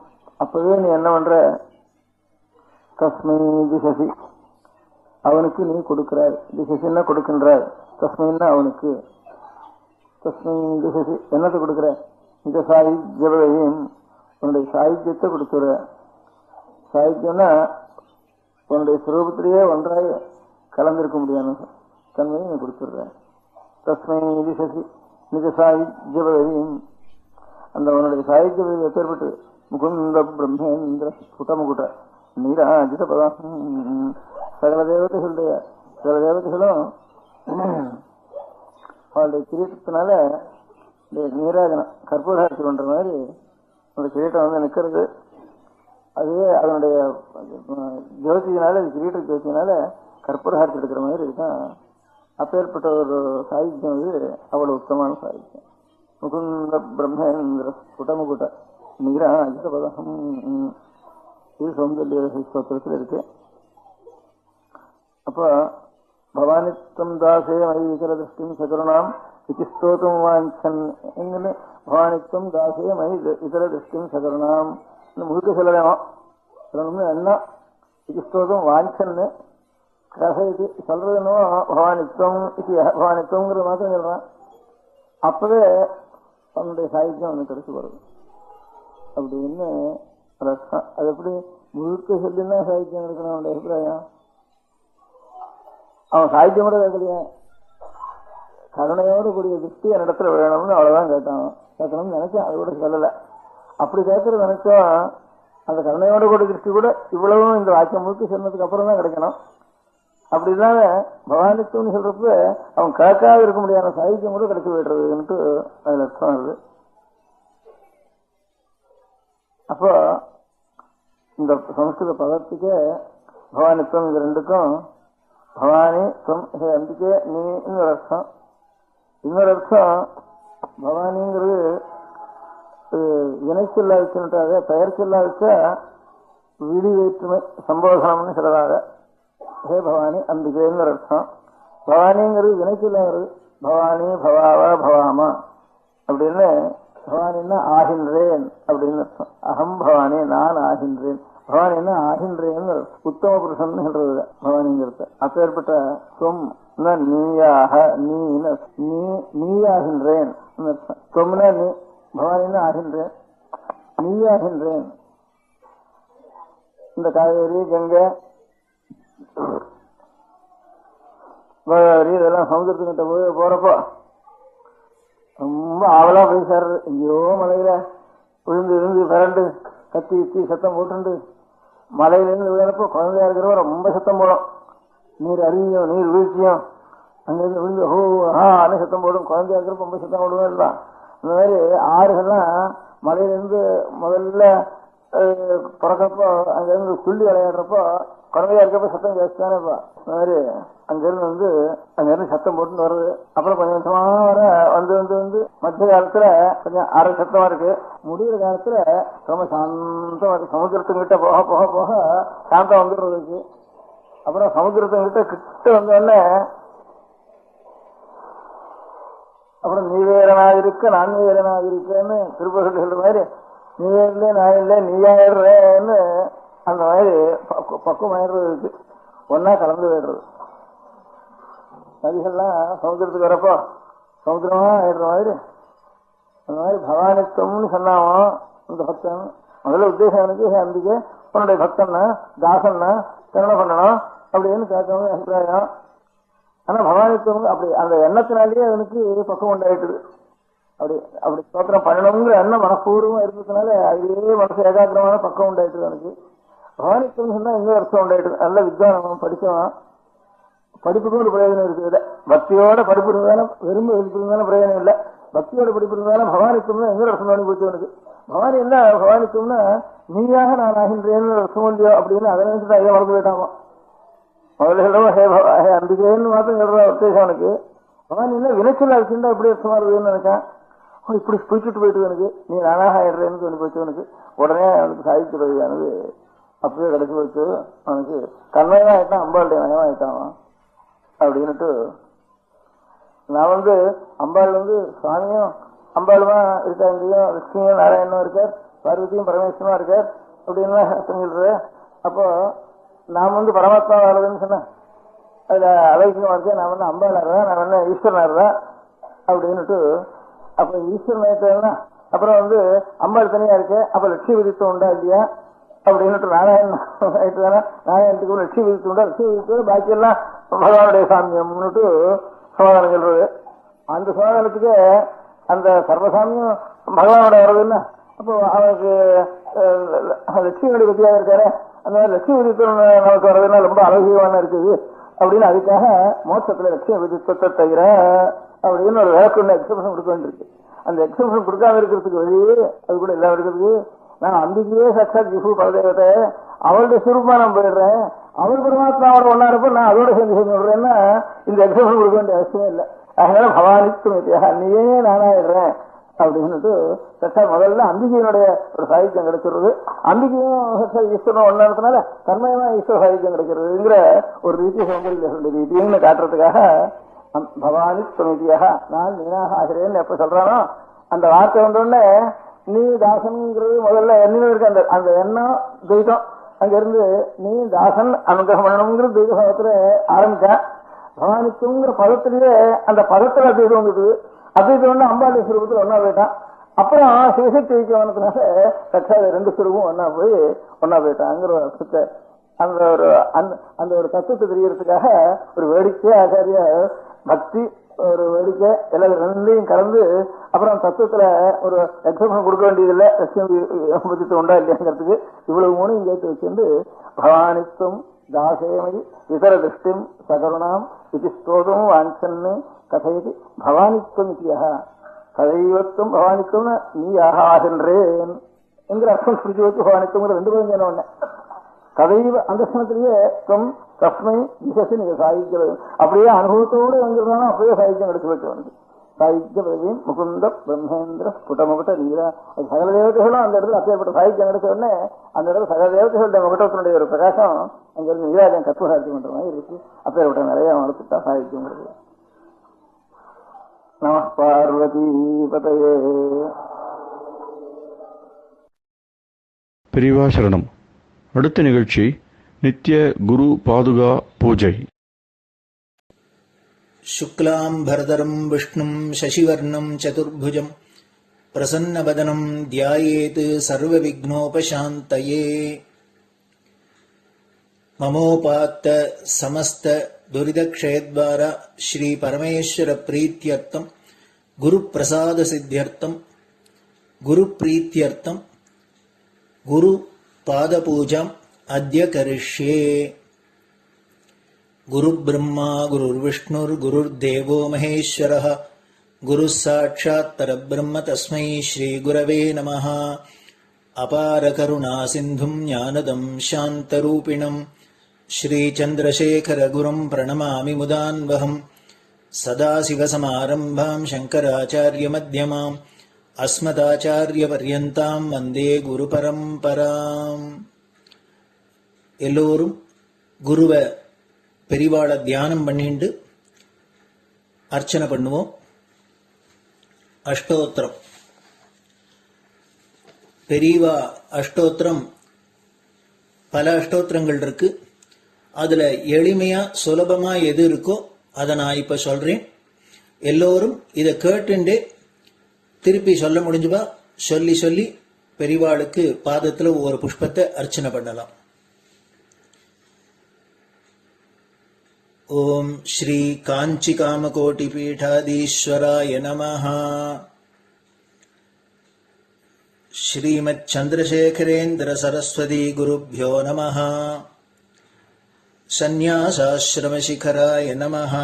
Speaker 5: அப்பவே நீ என்ன பண்ற, தஸ்மை திசசி, அவனுக்கு நீ கொடுக்கிறாய். திசசின்னா கொடுக்கின்றாய், தஸ்மைன்னா அவனுக்கு. தஸ்மை திசசி என்னத்தை கொடுக்கிற, இந்த சாகித்யம், உன்னுடைய சாகித்யத்தை கொடுத்துற. சாகித்யம்னா உன்னுடைய சுரூபத்திலேயே ஒன்றாய் கலந்திருக்க முடியாது தன்மையை நீ கொடுத்துடுற. தஸ்மை திசசி நிஜ சாகித்யம், அந்த உன்னுடைய சாகித்யம் எப்பேற்பட்டு முகுந்த பிரம்மேந்திர ஸ்புடமுகுட்ட நீராஜித பதம். சகல தேவதைகளும் அவளுடைய கிரீட்டத்தினால நீராஜனம் கற்பூராட்சி பண்ற மாதிரி அந்த கிரீட்டம் நிற்கிறது. அதுவே அதனுடைய ஜோதியினால, கிரீட்ட ஜோதியினால கற்பூராட்சி எடுக்கிற மாதிரி இருக்கான். அப்பேற்பட்ட ஒரு சாகித்யம் அவ்வளவு உத்தமான சாகித்யம். முகுந்த பிரம்மேந்திர ஸ்புடமுகுட்ட நீராஜித பதம். இது சௌந்தர்ய ஸ்தோத்திரத்தில் இருக்கு. அப்போ பவானித்வம் தாசே மயிதர திருஷ்டிம் சகருணாம் இது ஸ்தோத்திரம் வாஞ்சன். பவானித்வம் தாசே மயி இதர திருஷ்டிம் சகருணாம் முழுக்க சொல்லணும்னு என்ன. இது ஸ்தோத்திரம் வாஞ்சன்னு இது சொல்றதுன்னு பவானித்வம் இது பவானித்வங்கிறது மாத்திரம் சொல்றான். அப்பவே அவனுடைய சாகித்யம் அவனுக்கு கிடைச்சு வருது அப்படின்னு ரசம். அது எப்படி முழுக்க சொல்லினா சாகித்யம் இருக்கணும் அவனுடைய அபிப்பிராயம். அவன் சாகித்யம் கூட கேட்கலையே, கருணையோடு கூடிய திருஷ்டி என்னிடத்துல வேணும்னு அவ்வளவுதான் கேட்கணும்னு நினைச்சேன். அது கூட சொல்லல. அப்படி கேட்கறது நினைச்சா அந்த கருணையோடு கூடிய திருஷ்டி கூட இவ்வளவும் இந்த வாக்கியம் முழுக்க சொன்னதுக்கு அப்புறம் தான் கிடைக்கணும். அப்படிதான் பவானித்துவம்னு சொல்றப்ப அவன் கேட்காத இருக்க முடியாத சாகித்யம் கூட கிடைக்க விடுறதுன்ட்டு அதுல அர்த்தம் வருது. அப்போ இந்த சமஸ்கிருத பதத்துக்கு பவானித்துவம் இது ரெண்டுக்கும் பவானி துவம் ஹே அம்பிகே நீ இன்னொரு அர்த்தம். இன்னொரு அர்த்தம் பவானிங்கிறது இணைச்சொல்லாவிட்டாக பெயர் சொல்லாவிட்ட விடி வேற்றுமை சம்போதனம்னு சொல்றதாக. ஹே பவானி அம்பிகேன்னு அர்த்தம். பவானிங்கிறது வினைச்சொல்லாங்கிறது. பவானி பவாவா பவாமா அப்படின்னு. பவானின்னா ஆகின்றேன் அப்படின்னு அர்த்தம். அகம் பவானி, நான் ஆகின்றேன். பவானின்னா ஆகின்றேன்னு உத்தம புருஷன் சொல்றது பவானிங்கிறது. அப்பேற்பட்ட சொம் நீயாக, நீயாகின்றேன் அர்த்தம். சொம்னா நீ, பவானின்னா ஆகின்றேன், நீயாகின்றேன். இந்த காவேரி, கங்கை, கோதாவரி இதெல்லாம் சமுதிரத்துக்கிட்ட போறப்போ ரொம்ப ஆவலா போய் சேர்றது. எங்கேயோ மலையில விழுந்து விழுந்து பிறண்டு கத்தி கத்தி சத்தம் போட்டுண்டு மலையிலிருந்து விழுறப்போ குழந்தையா இருக்கிறவோ ரொம்ப சத்தம் போடும். நீர் அருவியும் நீர் வீழ்ச்சியும் அங்கிருந்து விழுந்து ஹோன்னு சத்தம் போடும். குழந்தையா இருக்கிறப்ப ரொம்ப சத்தம் போடுவோம். இல்லை அந்த மாதிரி ஆறுகள்லாம் மலையிலிருந்து முதல்ல பிறக்கப்போ அங்கிருந்து துள்ளி விளையாடுறப்போ குழந்தையா இருக்கப்ப சத்தம் ஜாஸ்தியானப்பா இந்த மாதிரி அங்கிருந்து சத்தம் போட்டுன்னு வருது. அப்புறம் கொஞ்சம் கொஞ்சமா வர வந்து வந்து வந்து மத்திய காலத்துல கொஞ்சம் அரை சத்தமா இருக்கு. முடிகிற காலத்துல ரொம்ப சாந்தமா இருக்கு. சமுத்திரத்துக்கிட்ட போக போக போக சாந்தம் வந்துடுறதுக்கு. அப்புறம் சமுத்திரத்துக்கிட்ட கிட்ட வந்தோடனே அப்புறம் நீ வேறனாக இருக்க நான் வேறனாக இருக்கேன்னு திருப்பதி சொல்ற மாதிரி நீ இல்லை நான் இல்லை நீயாயிடுறேன்னு அந்த மாதிரி பக்குவம் ஆயிடுறது இருக்கு. ஒன்னா கலந்து போயிடுறது. நதிகள்லாம் சமுத்திரத்துக்கு வரப்போ சமுத்திரமா ஆயிடுற மாதிரி அந்த மாதிரி பவானித்துவம்னு சொன்னாமோ இந்த பக்தன் முதல்ல உத்தேசம் எனக்கு அன்றைக்கு உன்னுடைய பக்தன்னா தாசன்னா என்ன பண்ணணும் அப்படின்னு கேட்கணும் அபிப்பிராயம். ஆனா பவானித்துவம் அப்படி அந்த எண்ணத்தினாலேயே அவனுக்கு பக்குவம் உண்டாயிட்டுது. அப்படி அப்படி ஸ்தோத்திரம் பண்ணணுங்கிற எண்ணம் மனப்பூர்வம் இருந்ததுனால அதுவே மனசு ஏகாகிரமான பக்கம் உண்டாயிட்டுது அவனுக்கு. பவானித்துவம் சொன்னா எங்க அர்த்தம் உண்டாயிட்டுது. நல்ல வித்வானம் படிச்சவன் படிப்புக்கும் ஒரு பிரயோஜனம் இருக்குது. பக்தியோட படிப்பு இருந்தாலும் விரும்ப இருந்தாலும் பிரயோஜனம் இல்லை. பக்தியோட படிப்பு இருந்தாலும் பவானித்துவம் எங்க அர்த்தம் பண்ணி போச்சு அவனுக்கு. பவானி என்ன பவானித்துவம்னா நீயாக நான் ஆகின்றேன்னு அர்த்தம் இல்லையோ அப்படின்னு அதை நினைச்சுட்டு ஐயா மறந்து போயிட்டாங்க. முதல்ல ஹே அம்பிகைன்னு மாத்திரம் சொல்ற உத்தேசம் எனக்கு. பவானி என்ன விளைச்சல் அடிச்சுட்டா எப்படி அர்த்தமா இருக்குதுன்னு நினைச்சேன். இப்படி பிடிச்சிட்டு போயிட்டு எனக்கு நீ நானாக ஆயிடுறேன்னு சொல்லி போச்சு எனக்கு. உடனே அவனுக்கு சாதிச்சு பதவியானது அப்படியே கிடைச்சி போச்சு. அவனுக்கு கண்மையமா ஆயிட்டான், அம்பாளுடைய மயமா ஆயிட்டான் அப்படின்னுட்டு நான் அம்பாள் சுவாமியும் அம்பாளுமா இருக்காங்கயும் லட்சுமியும் நாராயணனும் இருக்கார், பார்வதியும் பரமேஸ்வரமா இருக்கார் அப்படின்னு சொல்லிடுறேன். அப்போ நான் பரமாத்மா வாழ்றதுன்னு சொன்னேன். அதுல அவைக்கியமா இருக்கேன். நான் அம்பாள் ஆடுறேன், நான் ஈஸ்வரன் ஆடுறேன் அப்படின்னுட்டு. அப்ப ஈஸ்வரன் ஆயிட்டேன்னா அப்புறம் அம்பாள் தனியா இருக்கேன். அப்ப லட்சுமி விதித்தம் உண்டா இல்லையா அப்படின்னுட்டு நாராயணன் ஆயிட்டு தானே. நாராயணத்துக்கு லட்சுமி விதித்தம் உண்டா, லட்சுமி விதித்தோடு பாக்கி எல்லாம் பகவானுடைய சாமியம்னுட்டு சமாதானம் சொல்றது. அந்த சமாதானத்துக்கு அந்த சர்வசாமியும் பகவானோட வர்றதுன்னா அப்போ அவனுக்கு லட்சுமியோட பத்தியாக இருக்காரு. அந்த மாதிரி லட்சுமி விதித்தம் நமக்கு வர்றதுன்னா ரொம்ப அழகியமான இருக்குது அப்படின்னு அதுக்காக மோட்சத்துல லட்சுமி விதித்தத்தை தவிர அப்படின்னு ஒரு விளக்கு எக்ஸபிஷன் கொடுக்க வேண்டியிருக்கு. அந்த எக்ஸபிஷன் கொடுக்காம இருக்கிறதுக்கு வழி அது கூட எல்லாம் இருக்கிறதுக்கு நான் அம்பிகையே சக்ஷாத் ஜிஹு பரதேவத்தை அவருடைய சுரூபமா நான் போயிடுறேன். அவர் பரமாத்மாவோட ஒன்னா இருப்ப நான் அதோட சேர்ந்து சேர்ந்து விடுறேன்னா இந்த எக்ஸபிஷன் கொடுக்க வேண்டிய அவசியமே இல்லை. அதனால பவானித்துவம் நீயே நானாயிடுறேன் அப்படின்னுட்டு சச்சா முதல்ல அம்பிகையினுடைய ஒரு சாகித்யம் கிடைச்சிருது. அம்பிகையும் ஈஸ்வரனும் ஒன்னானதுனால தன்மயமா ஈஸ்வர சாகித்யம் கிடைக்கிறதுங்கிற ஒரு ரீதி சௌந்தரிய ரீதின்னு காட்டுறதுக்காக பவானி துணிதியாக நான் நீனாக ஆகிறேன்னு எப்ப சொல்றானோ அந்த வார்த்தை வந்தோடனே நீ தாசன்ங்கிறது முதல்ல எண்ணம் இருக்கு. அந்த அந்த எண்ணம் துவைதம் அங்க இருந்து நீ தாசன் அனுகிரகம் பண்ணணுங்கிறது துவைதத்துல ஆரம்பிச்சேன். பவானித்துவங்கிற பதத்திலேயே அந்த பதத்துல அத்வைதம் வந்துட்டு அத்வைதம் அம்பாளுடைய சுரூபத்தில் ஒன்னா போயிட்டான். அப்புறம் சிவசக்தி வைக்கவனத்தினால கட்சாத ரெண்டு சுரூபம் ஒன்னா போயிட்டாங்கிற அர்த்தத்தை அந்த ஒரு தத்துவத்தை தெரியறதுக்காக ஒரு வேடிக்கை ஆச்சாரிய பக்தி ஒரு வேடிக்கை எல்லாம் ரெண்டையும் கலந்து அப்புறம் தத்துவத்துல ஒரு எக்ஸாம்பிள் கொடுக்க வேண்டியதில்லை. லட்சுமி உண்டா இல்லையாங்கிறதுக்கு இவ்வளவு மூணு சேர்த்து வச்சிருந்து பவானித்துவம் தாசேமதி இதர திருஷ்டிம் சகருணாம் இது ஸ்தோதம் வாஞ்சன்னு கதையது பவானித்துவம் இத்தியாக கதைவத்துவம் பவானித்துவம் நீ ஆகின்றேன் என்கிற அர்த்தம் சுருச்சி வச்சு பவானித்துவங்கிற ரெண்டு பேரும் என்ன ஒண்ணு கதைவ அந்த ஸ்தலத்திலேயே தஸ்மை திசை நீங்க சாதிக்கிறது அப்படியே அனுபவத்தோடு வந்துருந்தாலும் அப்படியே சாகித்யம் கிடைச்சு வச்சவனுக்கு சாகித்ய பிரவீன் முகுந்த பிரம்மேந்திர புட்டமுகட்ட லீலா சகல தேவதைகளும் அந்த இடத்துல அப்பேற்பட்ட சாகித்யம் கிடைச்ச உடனே அந்த இடத்துல சகல தேவதைகளுடைய முகட்டத்தினுடைய ஒரு பிரகாசம் அங்க இருந்து நீராஜன் கத்துவ சாகித்யம் பண்ற மாதிரி இருக்கு. அப்பேற்பட்ட நிறைய வளர்த்துட்டா சாகித்யம் கிடையாது. நம பார்வதி பதையே.
Speaker 4: பெரியவா சரணம். அடுத்த நிகழ்ச்சி நித்திய குரு பாதுகா பூஜை.
Speaker 1: शुक्लां भरदरं विष्णुं शशिवर्णं चतुर्भुजं प्रसन्नवदनं ध्यायेत् सर्वविघ्नोपशान्तये. ममोपात्त समस्त दुरितक्षयद्वारा श्री परमेश्वर प्रीत्यर्थं गुरुप्रसाद सिद्ध्यर्थं गुरुप्रीत्यर्थं गुरुपादपूजां अद्य करिष्ये. गुरुब्रह्मा गुरुर्विष्णुर्गुरुर्देवो महेश्वरः गुरुः साक्षात् परब्रह्म तस्मै श्रीगुरवे नमः. अपारकरुणासिन्धुं ज्ञानदं शान्तरूपिणं श्रीचन्द्रशेखरगुरुं प्रणमामि मुदान्वहम् सदाशिवसमारम्भां शङ्कराचार्यमध्यमाम् अस्मदाचार्यपर्यन्तां वन्दे குருபரம்பராம். எல்லோரும் குருவை பெரிவாளை தியானம் பண்ணிண்டு அர்ச்சனை பண்ணுவோம். அஷ்டோத்திரம். பெரியவா அஷ்டோத்திரம் பல அஷ்டோத்திரங்கள் இருக்கு. அதுல எளிமையா சுலபமா எது இருக்கோ அதை நான் இப்ப சொல்றேன். எல்லோரும் இதை கேட்டுண்டே திருப்பி சொல்ல முடிஞ்சுபா சொல்லி சொல்லி பெரிவாளுக்கு பாதத்துல ஒரு புஷ்பத்தை அர்ச்சனை பண்ணலாம். ஓம் ஸ்ரீ காஞ்சி காமகோட்டி பீடாதீஸ்வராய நமஹ. ஸ்ரீமத் சந்திரசேகரேந்திர சரஸ்வதி குருभ्यो நமஹ. சந்நியாசாஸ்ரமசிகராய நமஹ.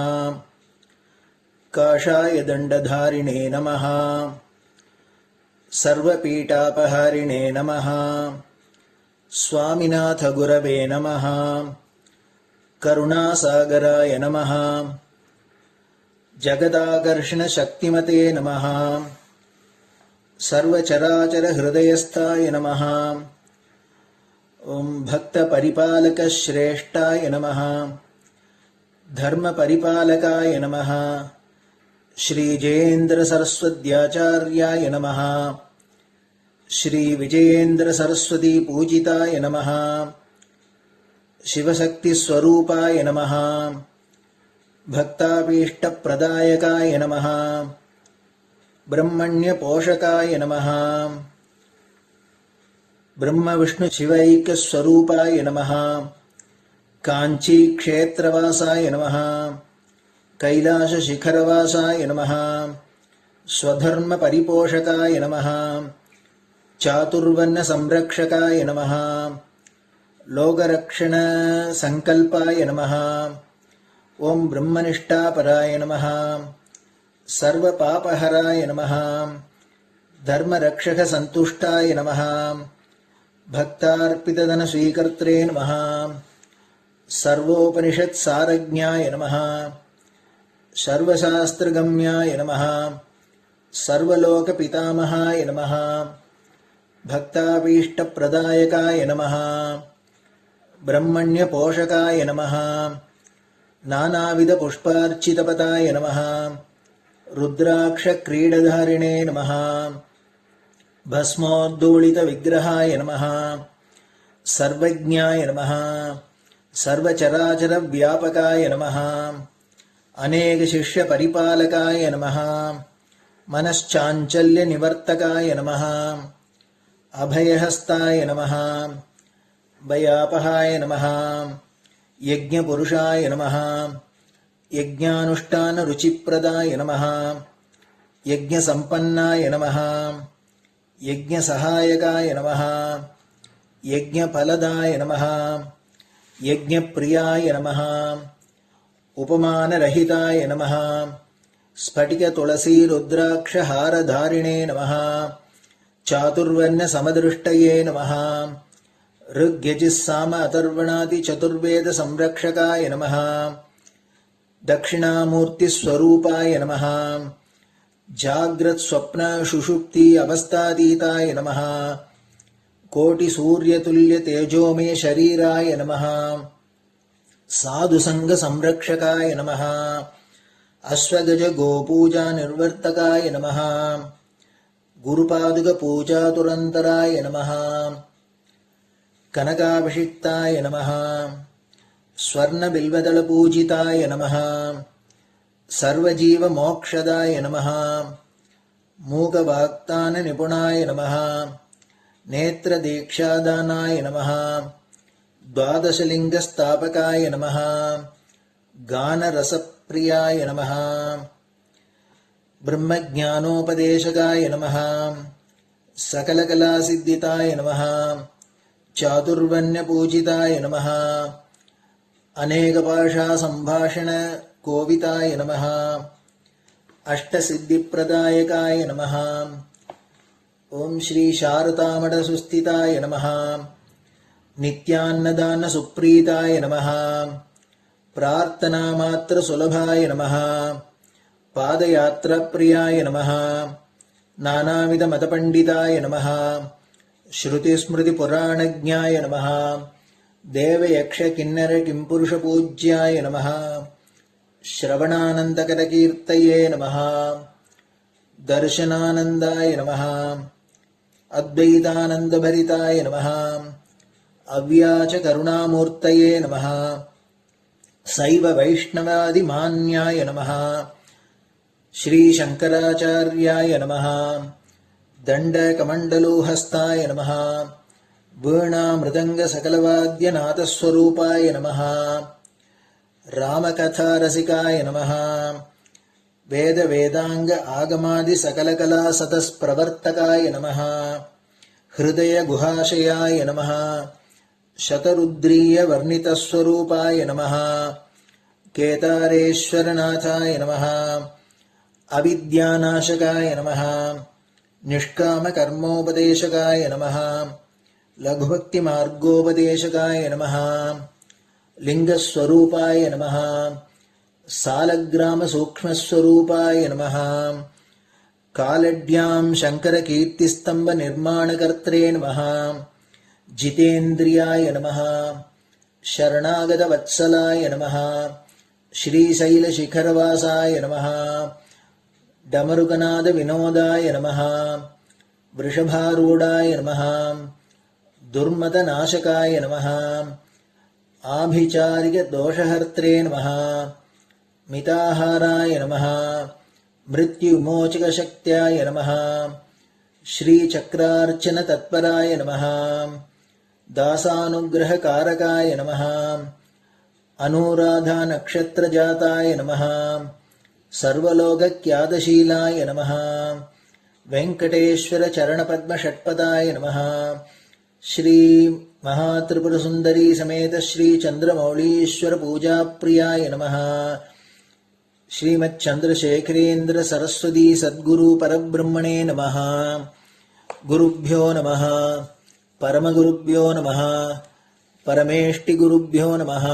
Speaker 1: காஷாய தண்டதாரிணே நமஹ. सर्वपीठापहारिणे नमः. स्वामिनाथ गुरवे नमः. करुणासागराय नमः. जगदाकर्षण शक्तिमते नमः. सर्वचराचर हृदयस्थाय नमः. ओम भक्त परिपालक श्रेष्ठाय नमः. धर्म परिपालकाय नमः. श्री जयेन्द्र सरस्वत्याचार्याय नमः. श्री विजयेन्द्र सरस्वती पूजिताय नमः. शिवशक्ति स्वरूपाय नमः. भक्ताभीष्ट प्रदायकाय नमः. ब्रह्मण्य पोषकाय नमः. ब्रह्म विष्णु शिवैक्य स्वरूपाय नमः. कांची क्षेत्रवासाय नमः. कैलाश शिखरवासाय नमः. स्वधर्म परिपोषकाय नमः. चातुर्वर्ण संरक्षकाय नमः. लोकरक्षण संकल्पाय नमः. ओम ब्रह्मनिष्ठापराय नमः. सर्व पापहराय नमः. धर्मरक्षक संतुष्टाय नमः. भक्तार्पित धन स्वीकर्त्रे नमः. सर्वोपनिषत् सारज्ञाय नमः. सर्वशास्त्रगम्याय नमः. सर्वलोकपितामहाय नमः. भक्ताभीष्टप्रदायकाय नमः. ब्रह्मण्यपोषकाय नमः. नानाविधपुष्पार्चितपताय नमः. रुद्राक्षक्रीडधारिणे नमः. भस्मोद्धूलितविग्रहाय नमः. सर्वज्ञाय नमः. सर्वचराचरव्यापकाय नमः. अनेक शिष्य परिपालकाय नमः. मनश्चाञ्चल्य निवर्तकाय नमः. अभयहस्ताय नमः. भयापहाय नमः. यज्ञपुरुषाय नमः. यज्ञानुष्ठान रुचिप्रदाय नमः. यज्ञसम्पन्नाय नमः. यज्ञसहायकाय नमः. यज्ञफलदाय नमः. यज्ञप्रियाय नमः. उपमानरहिताय नमः. स्फटिक तुलसी रुद्राक्ष हारधारिणे नमः. चातुर्वर्ण समदृष्टये नमः. ऋग्यजुस्साम अथर्वणादि चतुर्वेद संरक्षकाय नमः. दक्षिणामूर्ति स्वरूपाय नमः. जाग्रत् स्वप्न सुषुप्ति अवस्थातीताय नमः. कोटि सूर्यतुल्य तेजोमय शरीराय नमः. साधुसंग संरक्षकाय नमः. अश्वगज गोपूजा निर्वर्तकाय नमः. गुरुपादुक पूजातुरन्तराय नमः. कनकाभिषिक्ताय नमः. स्वर्ण बिल्वदल पूजिताय नमः. सर्वजीव मोक्षदाय नमः. मूकवाक्तान निपुणाय नमः. नेत्र दीक्षादानाय नमः. द्वादशलिंगस्थापकाय नमः. गानरसप्रियाय नमः. ब्रह्मज्ञानोपदेशकाय नमः. सकलकलासिद्धिताय नमः. चातुर्वण्यपूजिताय नमः. अनेकभाषा संभाषण कोविताय नमः. अष्टसिद्धिप्रदायकाय नमः. ஓம் ஸ்ரீ சாரதாமட சுஸ்திதாய நமः. நித்யான்னதான சுப்ரீதாய நமः. பிரார்த்தனா மாத்திர சுலபாய நமः. பாதயாத்ர பிரியாய நமः. நானாவித மத பண்டிதாய நமः. ஸ்ருதி ஸ்மிருதி புராணஜ்ஞாய நமः. தேவ யக்ஷ கிண்ணர கிம்புருஷ பூஜ்யாய நமः. ஸ்ரவணானந்தகர கீர்த்தயே நமः. தர்சனானந்தாய நமः. அத்வைதானந்த பரிதாய நமः. அவ்யாச கருணாமூர்த்தயே நமः. சைவ வைஷ்ணவாதி மான்யாய நமः. ஸ்ரீ சங்கராச்சார்யாய நமः. தண்ட கமண்டலூஹஸ்தாய நமः. வீணா மிருதங்க சகலவாத்ய நாதஸ்வரூபாய நமः. ராமகதா ரசிகாய நமः. வேத வேதாங்க ஆகமாதி சகலகலா சதஸ்பிரவர்த்தகாய நமः. ஹிருதய குஹாஷயாய நமः. சதருத்ரிய வர்ணிதஸ்வரூபாய நமः. கேதாரேஸ்வரநாதாய நமः. அவித்யாநாசகாய நமः. நிஷ்காம கர்மோபதேசகாய நமः. லகுபக்தி மார்கோபதேசகாய நமः. லிங்கஸ்வரூபாய நமः. சாலக்கிராம சூக்ஷ்மஸ்வரூபாய நமः. காலட்யாம் சங்கர கீர்த்திஸ்தம்ப நிர்மாணகர்த்ரே நமः. ஜிதேந்திரியாய நமः. சரணாகத வத்சலாய நமः. ஸ்ரீசைல சிகரவாசாய நமः. டமருகநாத வினோதாய நமः. விருஷபாரூடாய நமः. துர்மத நாசகாய நமः. ஆபிசாரிக தோஷஹர்த்ரே நமः. மிதாஹாராய நமः. மிருத்யுமோச்சக சக்தியாய நமः. ஸ்ரீசக்ரார்ச்சன தத்பராய நமः. தாசானுகிரக காரகாய நமः. அனுராதா நக்ஷத்ர ஜாதாய நமः. சர்வலோகக்யாதசீலாய நமः. வெங்கடேஸ்வர சரணபத்ம ஷட்பதாய நமः. ஸ்ரீ மகாத்ரிபுர சுந்தரி சமேத ஸ்ரீ சந்திரமௌலீஸ்வர பூஜா பிரியாய நமः. ஸ்ரீமத் சந்திரசேகரேந்திர சரஸ்வதி சத்குரு பரபிரம்மணே நமः. குருभ्यो நமः. பரமகுருभ्यो நமः. பரமேஷ்டிகுருभ्यो நமः.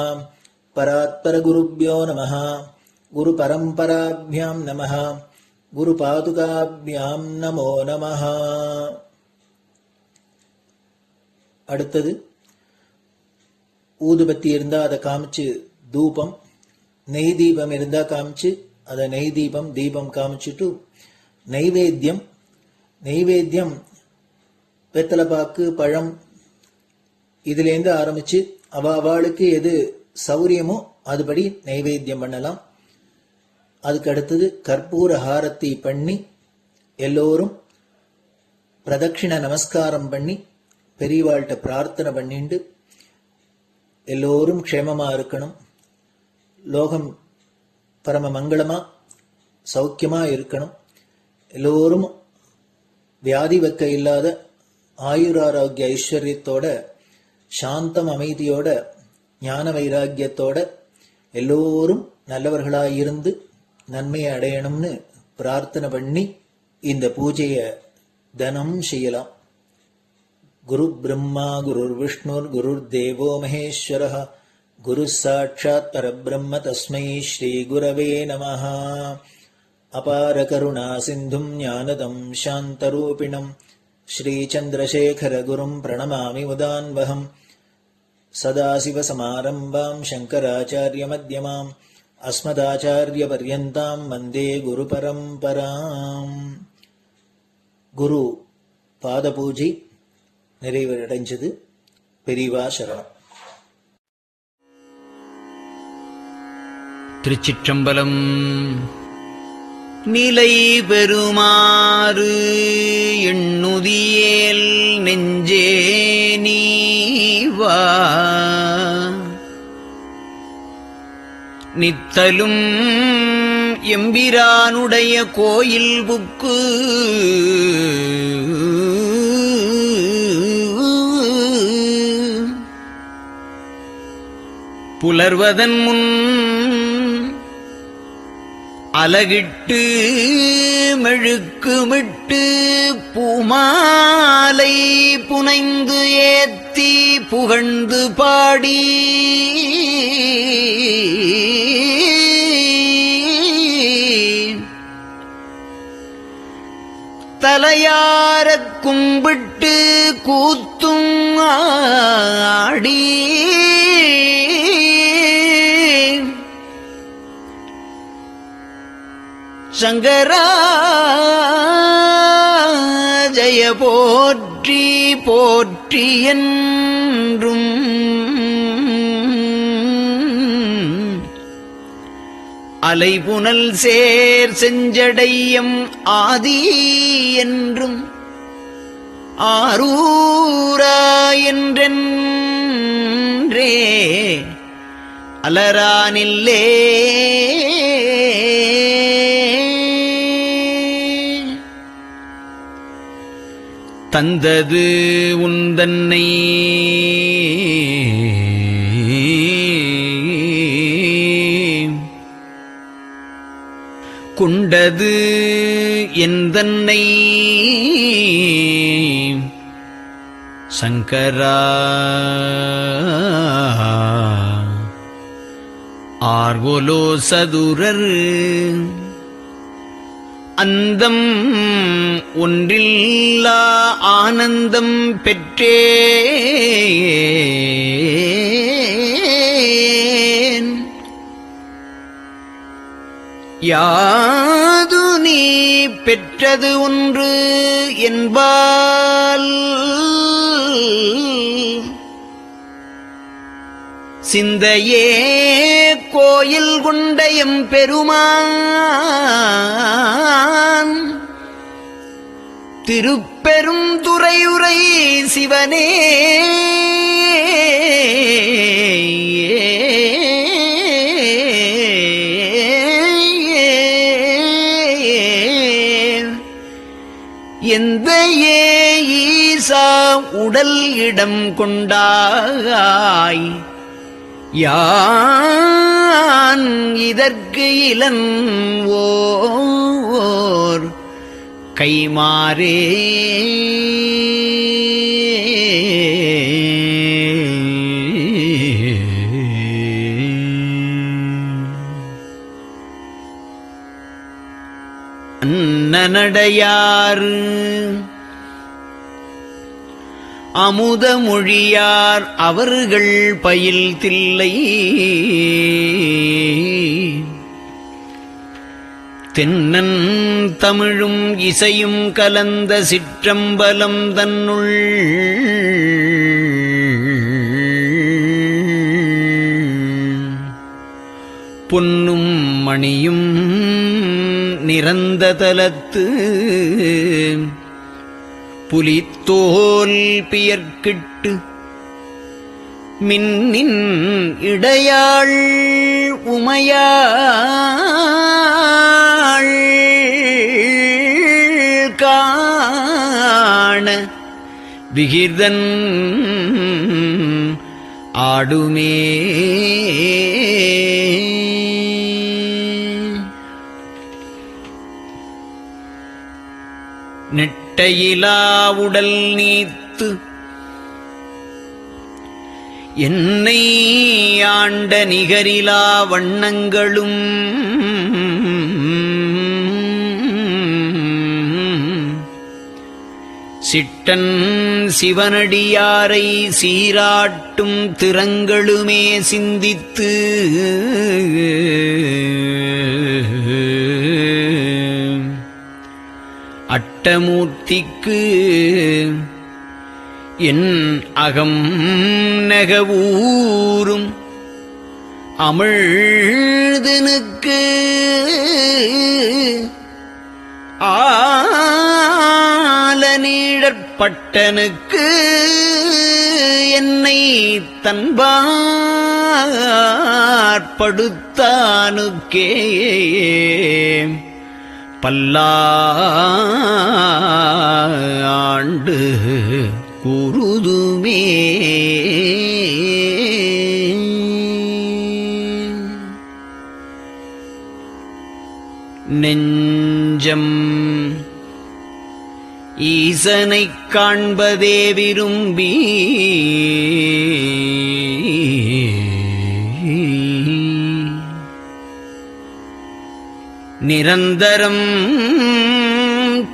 Speaker 1: பராத்பரகுருभ्यो நமः. குரு பரம்பராभ्यां நமः. குரு பாதுகாभ्याம் நமோ நமः. அடுத்தது ஊதுபத்தி இருந்தா அதை காமிச்சு தூபம், நெய் தீபம் இருந்தா காமிச்சு அதை நெய் தீபம் தீபம் காமிச்சுட்டு நைவேத்தியம். நைவேத்தியம் வெத்தலைப்பாக்கு பழம் இதுலேருந்து ஆரம்பிச்சு அவளுக்கு எது சௌரியமோ அதுபடி நைவேத்தியம் பண்ணலாம். அதுக்கு அடுத்தது கற்பூர ஹாரத்தி பண்ணி எல்லோரும் பிரதட்சிண நமஸ்காரம் பண்ணி பெரியவாள்கிட்ட பிரார்த்தனை பண்ணிண்டு எல்லோரும் க்ஷேமமா இருக்கணும், லோகம் பரம மங்களமா சௌக்கியமா இருக்கணும், எல்லோரும் வியாதி வெக்க இல்லாத ஆயுராரோக்கிய ஐஸ்வர்யத்தோட சாந்தம் அமைதியோட ஞான வைராக்கியத்தோட எல்லோரும் நல்லவர்களாயிருந்து நன்மையை அடையணும்னு பிரார்த்தனை பண்ணி இந்த பூஜையை தினம் செய்யலாம். குரு பிரம்மா குருர் விஷ்ணுர் குருர் தேவோ மகேஸ்வரः குரு சாட்சாத் பரபிரம்ம தஸ்மை ஸ்ரீ குரவே நமः. அபார கருணா சிந்தும் ஞானதம் சாந்தரூபிணம் ஸ்ரீ சந்திரசேகர குரும் பிரணமாமி முதான்வகம். சதாசிவசமாரம்பாம் சங்கராச்சாரிய மத்யமாம் அஸ்மதாச்சாரிய பர்யந்தாம் வந்தே குரு பரம்பராம். குரு பாத பூஜை நிறைவடைஞ்சது. பெரியவா சரணம்.
Speaker 6: திருச்சிற்றம்பலம். நிலை பெறுமாறு எண்ணுதியேல் நெஞ்சே நீவா நித்தலும் எம்பிரானுடைய கோயில் புக்கு புலர்வதன் முன் அலகிட்டு மெழுக்குமிட்டு பூமாலை புனைந்து ஏத்தி புகழ்ந்து பாடி தலையாரக் கும்பிட்டு கூத்தும் ஆடி சங்கரா ஜய போற்றி போற்றி என்றும் அலைபுனல் சேர் செஞ்சடையம் ஆதி என்றும் ஆரூரா என்றென்றே அலரானில்லே தந்தது உந்தன்னை கொண்டது எந்தன்னை சங்கரா ஆர்கோலோ சதுரர் அந்தம் ஒன்றில்லா ஆனந்தம் பெற்றேன் யாது நீ பெற்றது ஒன்று என்பால் சிந்தையே கோயில் கொண்டயம் பெருமான் திருப்பெரும் துறையுரை சிவனே எந்த ஈசா உடல் இடம் கொண்டாய் யான் இதற்கு இலன் ஓர் கைமாறே அன்னநடையார் அமுத மொழியார் அவர்கள் பயில் தில்லை தென்னன் தமிழும் இசையும் கலந்த சிற்றம்பலம் தன்னுள் பொன்னும் மணியும் நிறந்த தலத்து புலித்தோல் பியர்க்கிட்டு மின்னின் இடையாள் உமையாள் காண விகிர்தன் ஆடுமே நெட்டையிலா உடல் நீத்து என்னை ஆண்ட நிகரிலா வண்ணங்களும் சிட்டன் சிவனடியாரை சீராட்டும் திறங்களுமே சிந்தித்து அட்டமூர்த்திக்கு என் அகம் நெகவூரும் அமிழ்தனுக்கு ஆலநீழற்பட்டனுக்கு என்னை தன்பாற்படுத்தானுக்கே பல்லாண்டு குருதுமே நெஞ்சம் நெஞ்சம் ஈசனைக் காண்பதே விரும்பி நிரந்தரம்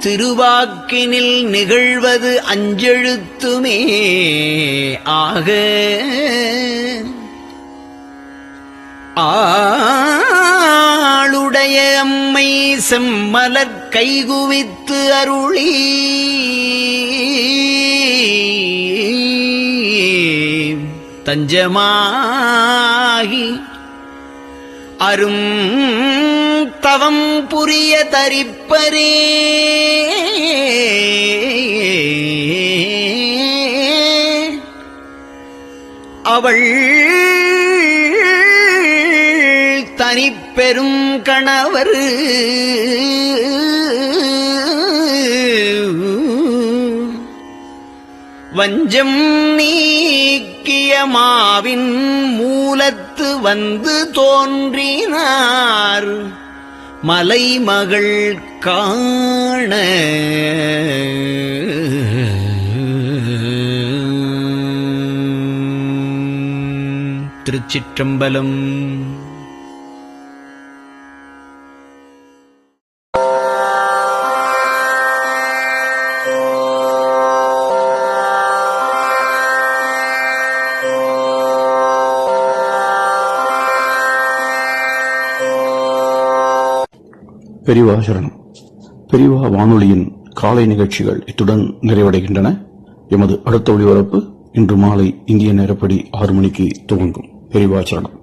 Speaker 6: திருவாக்கினில் நிகழ்வது அஞ்செழுத்துமே ஆக ஆளுடைய அம்மை செம்மலர் கைகுவித்து அருளி தஞ்சமாகி அரும் தவம் புரிய தரிப்பரே அவள் தனிப்பெரும் கணவர் வஞ்சம் நீக்கிய மாவின் மூலத்து வந்து தோன்றினார் மலைமகள் காண திருச்சிற்றம்பலம்.
Speaker 4: பெரியவா சரணம். பெரியவா வானொலியின் காலை நிகழ்ச்சிகள் இத்துடன் நிறைவடைகின்றன. எமது அடுத்த ஒளிபரப்பு இன்று மாலை இந்திய நேரப்படி 6 மணிக்கு துவங்கும். பெரியவா சரணம்.